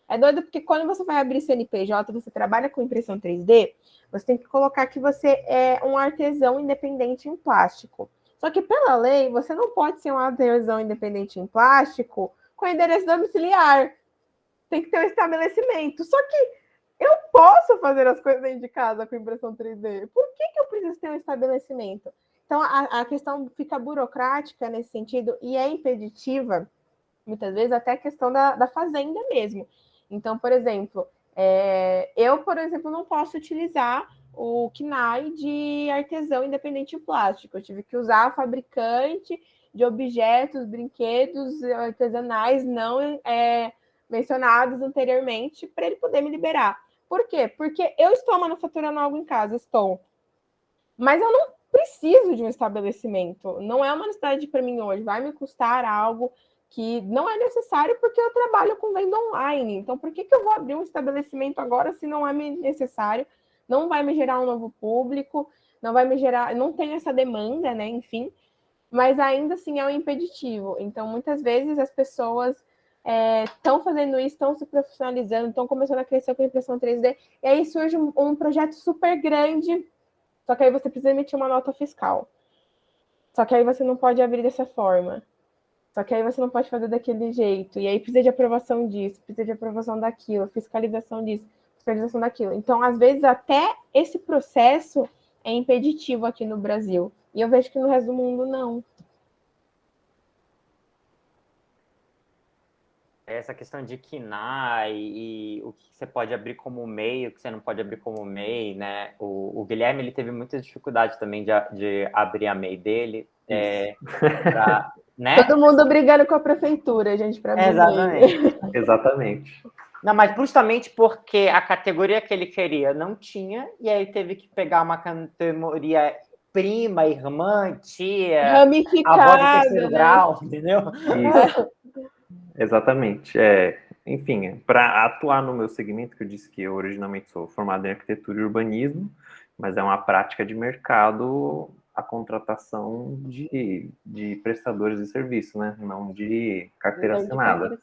É doido porque quando você vai abrir CNPJ, você trabalha com impressão 3D, você tem que colocar que você é um artesão independente em plástico. Só que pela lei, você não pode ser um artesão independente em plástico com endereço domiciliar. Tem que ter um estabelecimento. Só que eu posso fazer as coisas dentro de casa com impressão 3D. Por que eu preciso ter um estabelecimento? Então, a questão fica burocrática nesse sentido e é impeditiva, muitas vezes, até a questão da fazenda mesmo. Então, por exemplo, eu, não posso utilizar o KNAI de artesão independente em plástico. Eu tive que usar a fabricante de objetos, brinquedos artesanais não mencionados anteriormente para ele poder me liberar. Por quê? Porque eu estou manufaturando algo em casa, mas eu não preciso de um estabelecimento. Não é uma necessidade para mim hoje. Vai me custar algo que não é necessário porque eu trabalho com venda online. Então, por que eu vou abrir um estabelecimento agora se não é necessário? Não vai me gerar um novo público, não vai me gerar... Não tem essa demanda, né? Enfim. Mas ainda assim é um impeditivo. Então, muitas vezes as pessoas estão fazendo isso, estão se profissionalizando, estão começando a crescer com a impressão 3D, e aí surge um projeto super grande, só que aí você precisa emitir uma nota fiscal. Só que aí você não pode abrir dessa forma. Só que aí você não pode fazer daquele jeito. E aí precisa de aprovação disso, precisa de aprovação daquilo, fiscalização disso, fiscalização daquilo. Então, às vezes, até esse processo é impeditivo aqui no Brasil. E eu vejo que no resto do mundo, não. Essa questão de KNAI e o que você pode abrir como MEI, o que você não pode abrir como MEI, né? O Guilherme, ele teve muita dificuldade também de abrir a MEI dele. Né? Todo mundo brigando com a prefeitura, gente, para abrir Exatamente. Exatamente. Não, mas justamente porque a categoria que ele queria não tinha, e aí teve que pegar uma categoria prima, irmã, tia, ramificada, avó de terceiro grau, entendeu? Isso. Exatamente. Enfim, para atuar no meu segmento, que eu disse que eu originalmente sou formado em arquitetura e urbanismo, mas é uma prática de mercado a contratação de prestadores de serviço, né? Não de carteira assinada.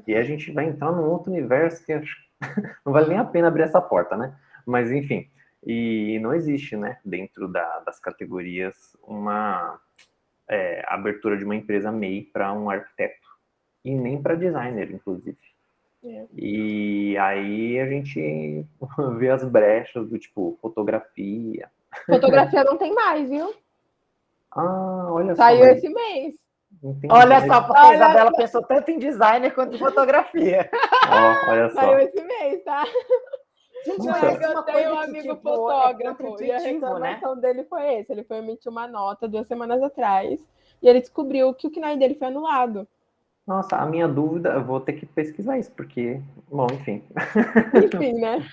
E a gente vai entrar num outro universo que acho não vale nem a pena abrir essa porta, né? Mas, enfim, e não existe, né, dentro das categorias uma abertura de uma empresa MEI para um arquiteto. E nem para designer, inclusive. E aí a gente vê as brechas do tipo fotografia. Fotografia não tem mais, viu? Olha só. Saiu esse mês. Entendi. Olha só, porque a Isabela pensou tanto em designer quanto em fotografia. Olha só. Saiu esse mês, tá? Gente, eu tenho um amigo fotógrafo e a reclamação né? dele foi esse. Ele foi emitir uma nota 2 semanas atrás e ele descobriu que o KNAI dele foi anulado. Nossa, a minha dúvida, eu vou ter que pesquisar isso, porque, bom, enfim. Enfim, né?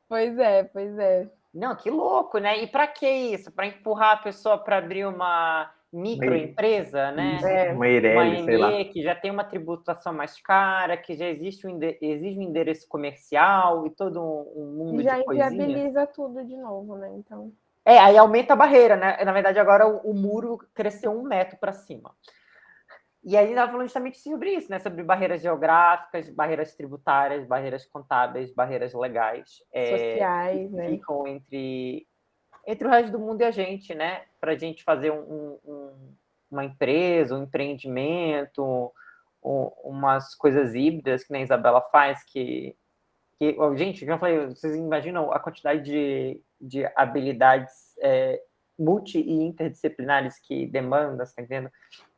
Pois é. Não, que louco, né? E para que isso? Para empurrar a pessoa para abrir uma microempresa, né? Uma Eireli, sei lá. Que já tem uma tributação mais cara, que já existe exige um endereço comercial e todo um mundo já de coisinha. Já inviabiliza tudo de novo, né? Então... aí aumenta a barreira, né? Na verdade, agora o muro cresceu 1 metro para cima. E aí, nós falamos justamente sobre isso, né? Sobre barreiras geográficas, barreiras tributárias, barreiras contábeis, barreiras legais. Sociais, né? Ficam entre o resto do mundo e a gente, né? Para a gente fazer uma empresa, um empreendimento, umas coisas híbridas que nem a Isabela faz, gente, já falei, vocês imaginam a quantidade de habilidades multi e interdisciplinares que demanda, você tá entendendo?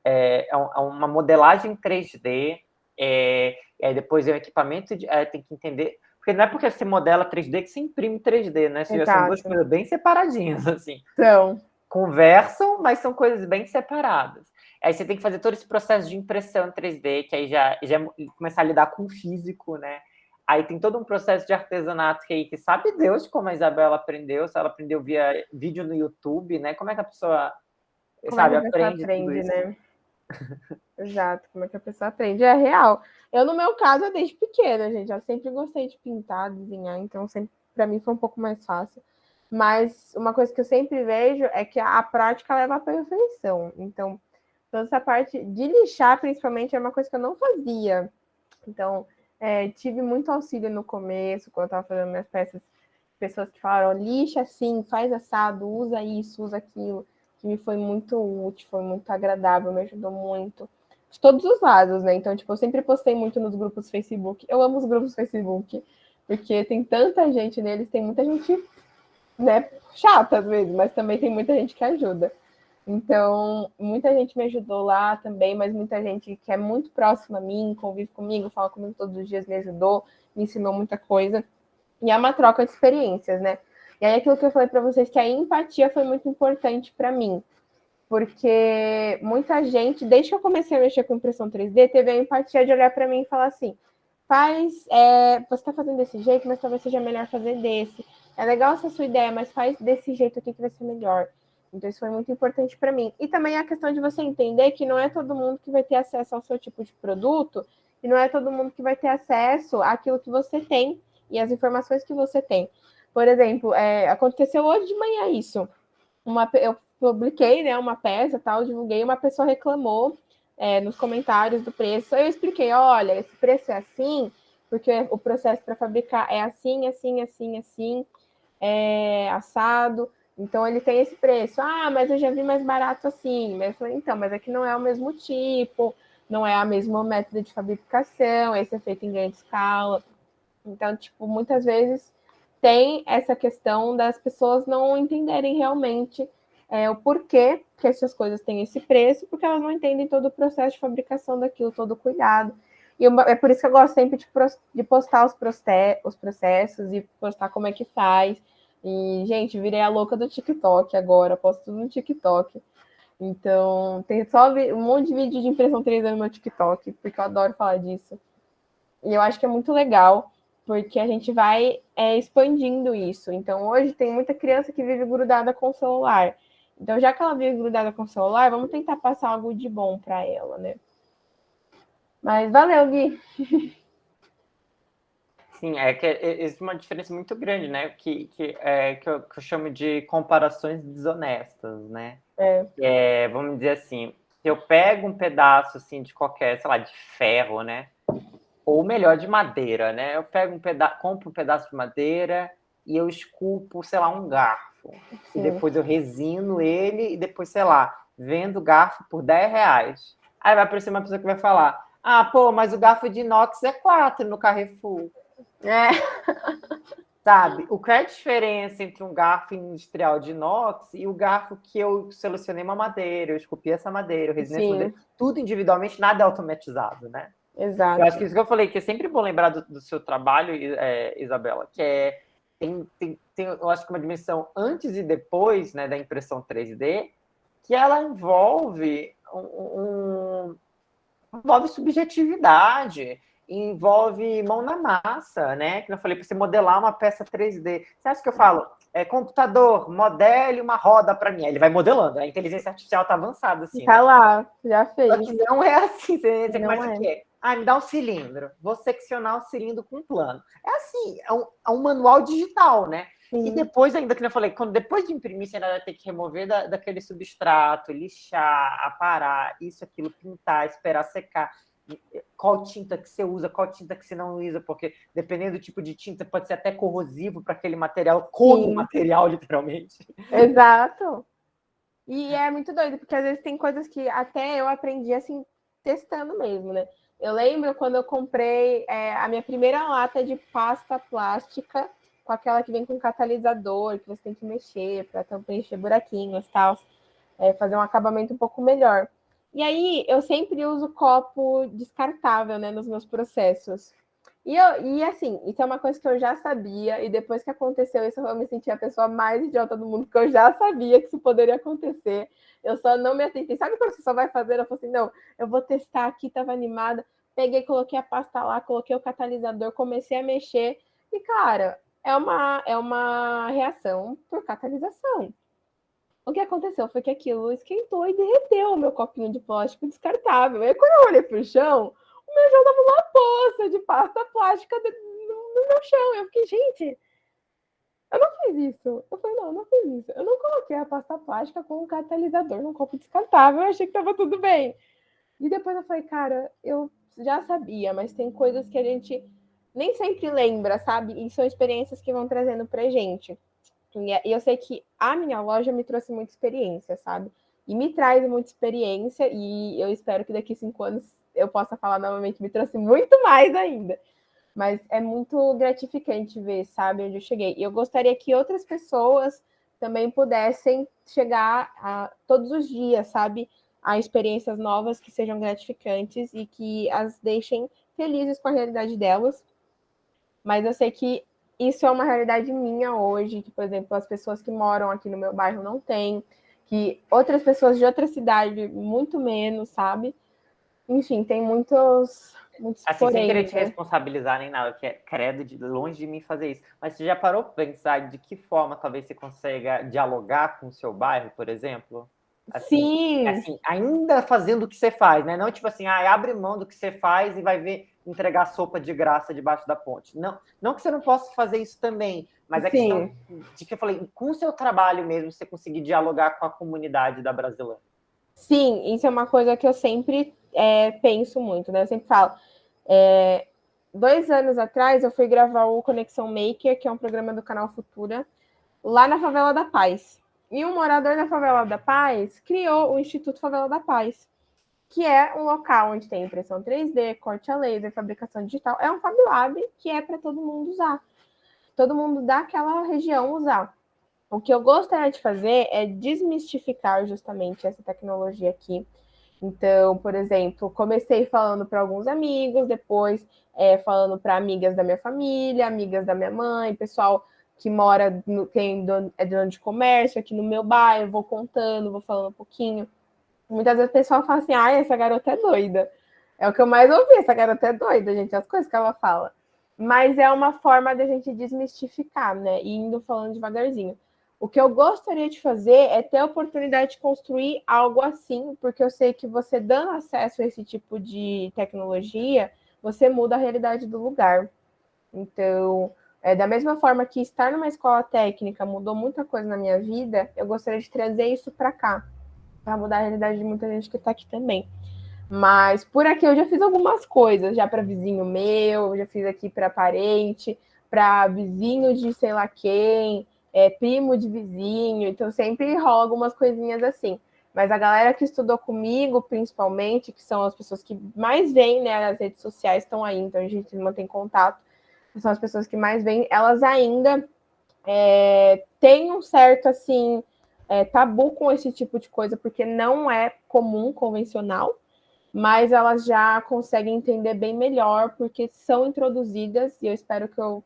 É uma modelagem 3D, e aí depois é um equipamento, tem que entender, porque não é porque você modela 3D que você imprime 3D, né? São 2 coisas bem separadinhas, assim. Então, conversam, mas são coisas bem separadas. Aí você tem que fazer todo esse processo de impressão 3D, que aí já começar a lidar com o físico, né? Aí tem todo um processo de artesanato que sabe Deus como a Isabela aprendeu, se ela aprendeu via vídeo no YouTube, né? Como é que a pessoa, sabe, aprende tudo isso? Né? Exato, como é que a pessoa aprende? É real. Eu, no meu caso, é desde pequena, gente. Eu sempre gostei de pintar, desenhar, então sempre para mim foi um pouco mais fácil. Mas uma coisa que eu sempre vejo é que a prática leva à perfeição. Então, toda essa parte de lixar, principalmente, é uma coisa que eu não fazia. Então, tive muito auxílio no começo, quando eu estava fazendo minhas peças, pessoas que falaram, lixa assim, faz assado, usa isso, usa aquilo, que me foi muito útil, foi muito agradável, me ajudou muito. De todos os lados, né? Então, tipo, eu sempre postei muito nos grupos Facebook. Eu amo os grupos Facebook, porque tem tanta gente neles, tem muita gente, né, chata às vezes, mas também tem muita gente que ajuda. Então, muita gente me ajudou lá também, mas muita gente que é muito próxima a mim, convive comigo, fala comigo todos os dias, me ajudou, me ensinou muita coisa. E é uma troca de experiências, né? E aí, aquilo que eu falei para vocês, que a empatia foi muito importante para mim. Porque muita gente, desde que eu comecei a mexer com impressão 3D, teve a empatia de olhar para mim e falar assim, você está fazendo desse jeito, mas talvez seja melhor fazer desse. É legal essa sua ideia, mas faz desse jeito aqui que vai ser melhor. Então, isso foi muito importante para mim. E também a questão de você entender que não é todo mundo que vai ter acesso ao seu tipo de produto e não é todo mundo que vai ter acesso àquilo que você tem e às informações que você tem. Por exemplo, aconteceu hoje de manhã isso. Eu publiquei, né, uma peça, tal, divulguei, uma pessoa reclamou nos comentários do preço. Eu expliquei, olha, esse preço é assim, porque o processo para fabricar é assim, assim, assim, assim, assado. Então, ele tem esse preço. Ah, mas eu já vi mais barato assim. Mas eu falei, então, mas aqui não é o mesmo tipo, não é a mesma método de fabricação, esse é feito em grande escala. Então, tipo, muitas vezes tem essa questão das pessoas não entenderem realmente o porquê que essas coisas têm esse preço, porque elas não entendem todo o processo de fabricação daquilo, todo o cuidado. E é por isso que eu gosto sempre de postar os processos e postar como é que faz. E, gente, virei a louca do TikTok agora, posto tudo no TikTok. Então, tem só um monte de vídeo de impressão 3D no meu TikTok, porque eu adoro falar disso. E eu acho que é muito legal, porque a gente vai expandindo isso. Então, hoje tem muita criança que vive grudada com o celular. Então, já que ela vive grudada com o celular, vamos tentar passar algo de bom para ela, né? Mas valeu, Gui. Sim, é que existe uma diferença muito grande, né? Que eu chamo de comparações desonestas, né? Vamos dizer assim, se eu pego um pedaço assim de qualquer, sei lá, de ferro, né? Ou melhor, de madeira, né? Eu pego compro um pedaço de madeira e eu esculpo, sei lá, um garfo. Sim. E depois eu resino ele e depois, sei lá, vendo o garfo por R$10. Aí vai aparecer uma pessoa que vai falar, ah, pô, mas o garfo de inox é 4 no Carrefour. Sabe? O que é a diferença entre um garfo industrial de inox e o garfo que eu selecionei uma madeira, eu esculpi essa madeira, eu resinei essa madeira, tudo individualmente, nada é automatizado, né? Exato. Eu acho que isso que eu falei, que é sempre bom lembrar do seu trabalho, Isabela, que tem, eu acho que uma dimensão antes e depois, né, da impressão 3D, que ela envolve envolve subjetividade, envolve mão na massa, né? Que eu falei, para você modelar uma peça 3D. Você acha que eu falo, computador, modele uma roda para mim? Aí ele vai modelando, a inteligência artificial está avançada, assim. Tá, né? Lá, já fez. Só que não é assim, você começa o quê? Ah, me dá um cilindro, vou seccionar o cilindro com um plano. É assim, é um manual digital, né? Sim. E depois ainda, que eu falei, depois de imprimir, você ainda vai ter que remover daquele substrato, lixar, aparar, isso, aquilo, pintar, esperar secar. Qual tinta que você usa, qual tinta que você não usa, porque dependendo do tipo de tinta, pode ser até corrosivo para aquele material, como material, literalmente. Exato. E é muito doido, porque às vezes tem coisas que até eu aprendi assim, testando mesmo, né? Eu lembro quando eu comprei a minha primeira lata de pasta plástica, com aquela que vem com catalisador, que você tem que mexer para preencher buraquinhos e tal, fazer um acabamento um pouco melhor. E aí, eu sempre uso copo descartável, né, nos meus processos. E assim, isso é uma coisa que eu já sabia, e depois que aconteceu isso, eu me senti a pessoa mais idiota do mundo, porque eu já sabia que isso poderia acontecer. Eu só não me atentei. Sabe quando você só vai fazer? Eu falei assim, não, eu vou testar aqui, estava animada. peguei, coloquei a pasta lá, coloquei o catalisador, comecei a mexer, e, cara, é uma reação por catalisação. O que aconteceu foi que aquilo esquentou e derreteu o meu copinho de plástico descartável. E aí, quando eu olhei pro chão, o meu chão tava uma poça de pasta plástica no meu chão. Eu fiquei, gente, eu não fiz isso. Eu falei, não, eu não fiz isso. Eu não coloquei a pasta plástica com um catalisador num copo descartável. Eu achei que tava tudo bem. E depois eu falei, cara, eu já sabia, mas tem coisas que a gente nem sempre lembra, sabe? E são experiências que vão trazendo pra gente. E eu sei que a minha loja me trouxe muita experiência, sabe? E me traz muita experiência, e eu espero que daqui 5 anos eu possa falar novamente, me trouxe muito mais ainda. Mas é muito gratificante ver, sabe, onde eu cheguei. E eu gostaria que outras pessoas também pudessem chegar todos os dias, sabe? A experiências novas que sejam gratificantes e que as deixem felizes com a realidade delas. Mas eu sei que isso é uma realidade minha hoje, que, por exemplo, as pessoas que moram aqui no meu bairro não têm, que outras pessoas de outra cidade muito menos, sabe? Enfim, tem muitos Assim, sem querer porém, te né? responsabilizar nem nada, que é credo de longe de mim fazer isso. Mas você já parou para pensar de que forma talvez você consiga dialogar com o seu bairro, por exemplo? Sim, Assim, ainda fazendo o que você faz, né? Não tipo assim, abre mão do que você faz e vai ver entregar sopa de graça debaixo da ponte. Não, não que você não possa fazer isso também, mas a questão sim, de que eu falei, com o seu trabalho mesmo, você conseguir dialogar com a comunidade da Brasilândia. sim, isso é uma coisa que eu sempre penso muito, né? Eu sempre falo. 2 anos atrás, eu fui gravar o Conexão Maker, que é um programa do canal Futura, lá na Favela da Paz. E um morador da Favela da Paz criou o Instituto Favela da Paz, que é um local onde tem impressão 3D, corte a laser, fabricação digital. É um Fab Lab que é para todo mundo usar. Todo mundo daquela região usar. O que eu gostaria de fazer é desmistificar justamente essa tecnologia aqui. Então, por exemplo, comecei falando para alguns amigos, depois falando para amigas da minha família, amigas da minha mãe, pessoal que mora, é dono de comércio aqui no meu bairro, vou contando, vou falando um pouquinho. Muitas vezes o pessoal fala assim, essa garota é doida. É o que eu mais ouvi, essa garota é doida, gente, as coisas que ela fala. Mas é uma forma da gente desmistificar, né? E indo falando devagarzinho. O que eu gostaria de fazer é ter a oportunidade de construir algo assim, porque eu sei que você dando acesso a esse tipo de tecnologia, você muda a realidade do lugar. Então, da mesma forma que estar numa escola técnica mudou muita coisa na minha vida, eu gostaria de trazer isso para cá, para mudar a realidade de muita gente que está aqui também. Mas por aqui eu já fiz algumas coisas, já para vizinho meu, já fiz aqui para parente, para vizinho de sei lá quem, primo de vizinho, então sempre rola algumas coisinhas assim. Mas a galera que estudou comigo, principalmente, que são as pessoas que mais vêm, né, as redes sociais estão aí, então a gente mantém contato, são as pessoas que mais vêm, elas ainda têm um certo, assim, tabu com esse tipo de coisa, porque não é comum, convencional, mas elas já conseguem entender bem melhor, porque são introduzidas, e eu espero que eu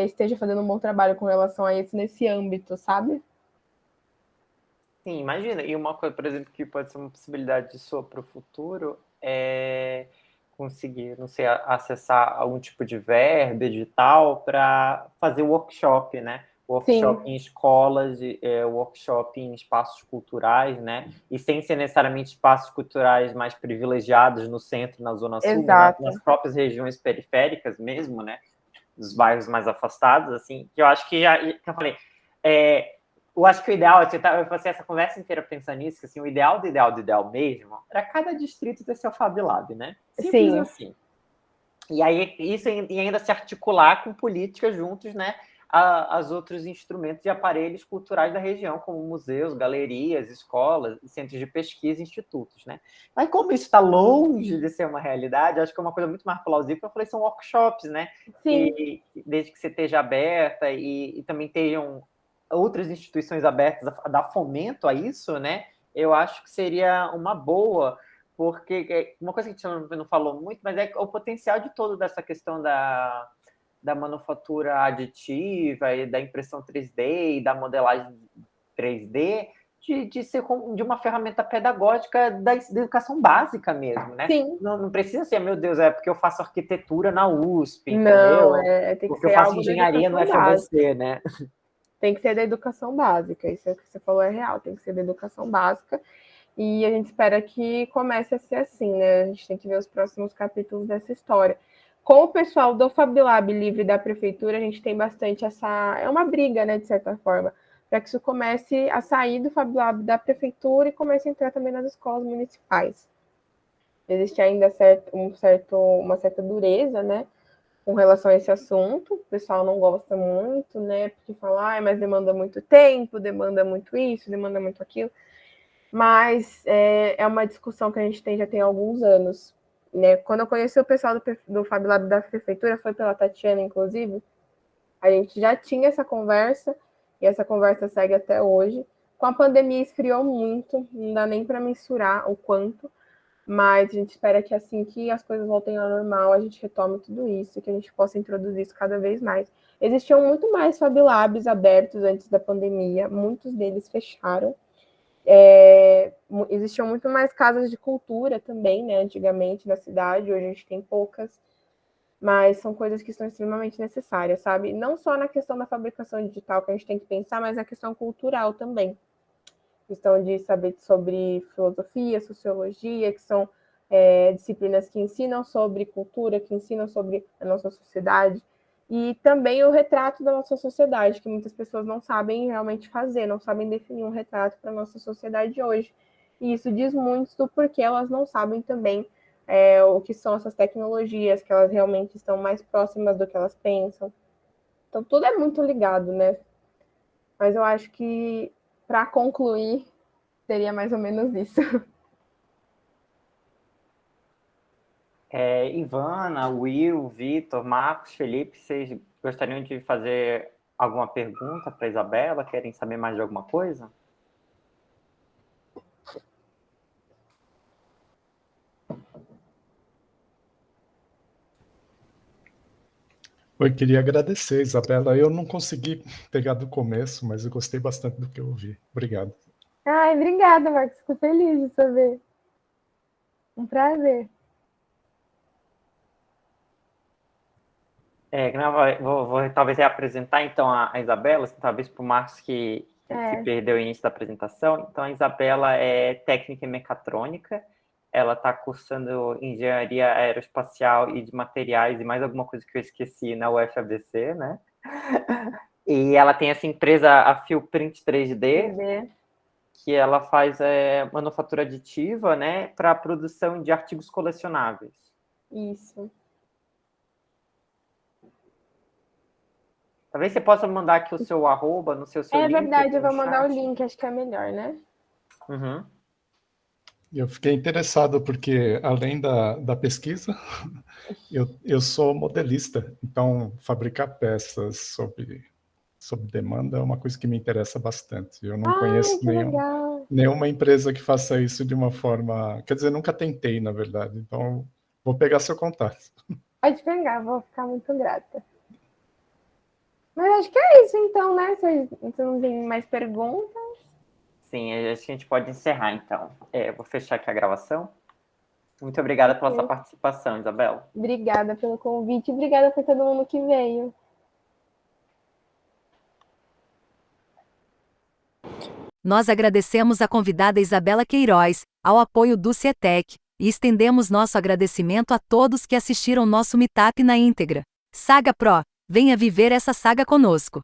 esteja fazendo um bom trabalho com relação a isso nesse âmbito, sabe? Sim, imagina. E uma coisa, por exemplo, que pode ser uma possibilidade de sua para o futuro é conseguir, não sei, acessar algum tipo de verba edital para fazer workshop, né? Workshop Sim, em escolas, workshop em espaços culturais, né? E sem ser necessariamente espaços culturais mais privilegiados no centro, na Zona Sul, mas exato. nas próprias regiões periféricas mesmo, né? Dos bairros mais afastados, assim, que eu acho que já, que eu falei, eu acho que o ideal, eu passei essa conversa inteira pensando nisso, que assim, o ideal do ideal mesmo era cada distrito ter seu Fab Lab, né? Simples Sim, assim. E aí, isso e ainda se articular com políticas juntos, né? As outros instrumentos e aparelhos culturais da região, como museus, galerias, escolas, centros de pesquisa e institutos, né? Mas como isso está longe de ser uma realidade, acho que é uma coisa muito mais plausível, eu falei, são workshops, né? sim. E desde que você esteja aberta e também tenham outras instituições abertas a dar fomento a isso, né? Eu acho que seria uma boa, porque uma coisa que a gente não falou muito, mas é o potencial de todo dessa questão da manufatura aditiva e da impressão 3D e da modelagem 3D de ser de uma ferramenta pedagógica da educação básica mesmo, né? Sim. Não precisa ser, meu Deus, é porque eu faço arquitetura na USP, Não, entendeu? tem que Porque eu ser faço algo da engenharia no educação básica. FABC, né? Tem que ser da educação básica, isso que você falou é real, tem que ser da educação básica. E a gente espera que comece a ser assim, né? A gente tem que ver os próximos capítulos dessa história. Com o pessoal do FabLab Livre da Prefeitura, a gente tem bastante essa... É uma briga, né, de certa forma, para que isso comece a sair do FabLab da Prefeitura e comece a entrar também nas escolas municipais. Existe ainda uma certa dureza, né, com relação a esse assunto. O pessoal não gosta muito, né, porque fala, mas demanda muito tempo, demanda muito isso, demanda muito aquilo. Mas é uma discussão que a gente já tem há alguns anos. Né? Quando eu conheci o pessoal do FabLab da Prefeitura, foi pela Tatiana, inclusive, a gente já tinha essa conversa, e essa conversa segue até hoje. Com a pandemia esfriou muito, não dá nem para mensurar o quanto, mas a gente espera que assim que as coisas voltem ao normal, a gente retome tudo isso, que a gente possa introduzir isso cada vez mais. Existiam muito mais FabLabs abertos antes da pandemia, muitos deles fecharam. Existiam muito mais casas de cultura também, né, antigamente na cidade, hoje a gente tem poucas, mas são coisas que são extremamente necessárias, sabe? Não só na questão da fabricação digital que a gente tem que pensar, mas na questão cultural também. Questão de saber sobre filosofia, sociologia, que são disciplinas que ensinam sobre cultura, que ensinam sobre a nossa sociedade, e também o retrato da nossa sociedade, que muitas pessoas não sabem realmente fazer, não sabem definir um retrato para a nossa sociedade hoje. E isso diz muito do porquê elas não sabem também o que são essas tecnologias, que elas realmente estão mais próximas do que elas pensam. Então, tudo é muito ligado, né? Mas eu acho que, para concluir, seria mais ou menos isso. Ivana, Will, Vitor, Marcos, Felipe, vocês gostariam de fazer alguma pergunta para a Isabela? Querem saber mais de alguma coisa? Eu queria agradecer, Isabela. Eu não consegui pegar do começo, mas eu gostei bastante do que eu ouvi. Obrigado. Ai, obrigada, Marcos. Fico feliz de saber. Um prazer. Vou talvez reapresentar, então, a Isabela, talvez para o Marcos que perdeu o início da apresentação. Então, a Isabela é técnica em mecatrônica, ela está cursando engenharia aeroespacial e de materiais e mais alguma coisa que eu esqueci na UFABC, né? E ela tem essa empresa, a Fieldprint 3D, que ela faz manufatura aditiva, né, para a produção de artigos colecionáveis. Isso. Talvez você possa mandar aqui o seu arroba no seu link. É verdade, eu vou mandar o link, acho que é melhor, né? Uhum. Eu fiquei interessado porque, além da pesquisa, eu sou modelista, então fabricar peças sob demanda é uma coisa que me interessa bastante. Eu não conheço nenhuma empresa que faça isso de uma forma... Quer dizer, nunca tentei, na verdade. Então, vou pegar seu contato. Pode pegar, vou ficar muito grata. Mas acho que é isso, então, né? Você não tem mais perguntas? Sim, acho que a gente pode encerrar, então. Vou fechar aqui a gravação. Muito obrigada pela sua participação, Isabela. Obrigada pelo convite. Obrigada por todo mundo que veio. Nós agradecemos a convidada Isabela Queiroz, ao apoio do CETEC, e estendemos nosso agradecimento a todos que assistiram nosso meetup na íntegra. Saga Pro, venha viver essa saga conosco.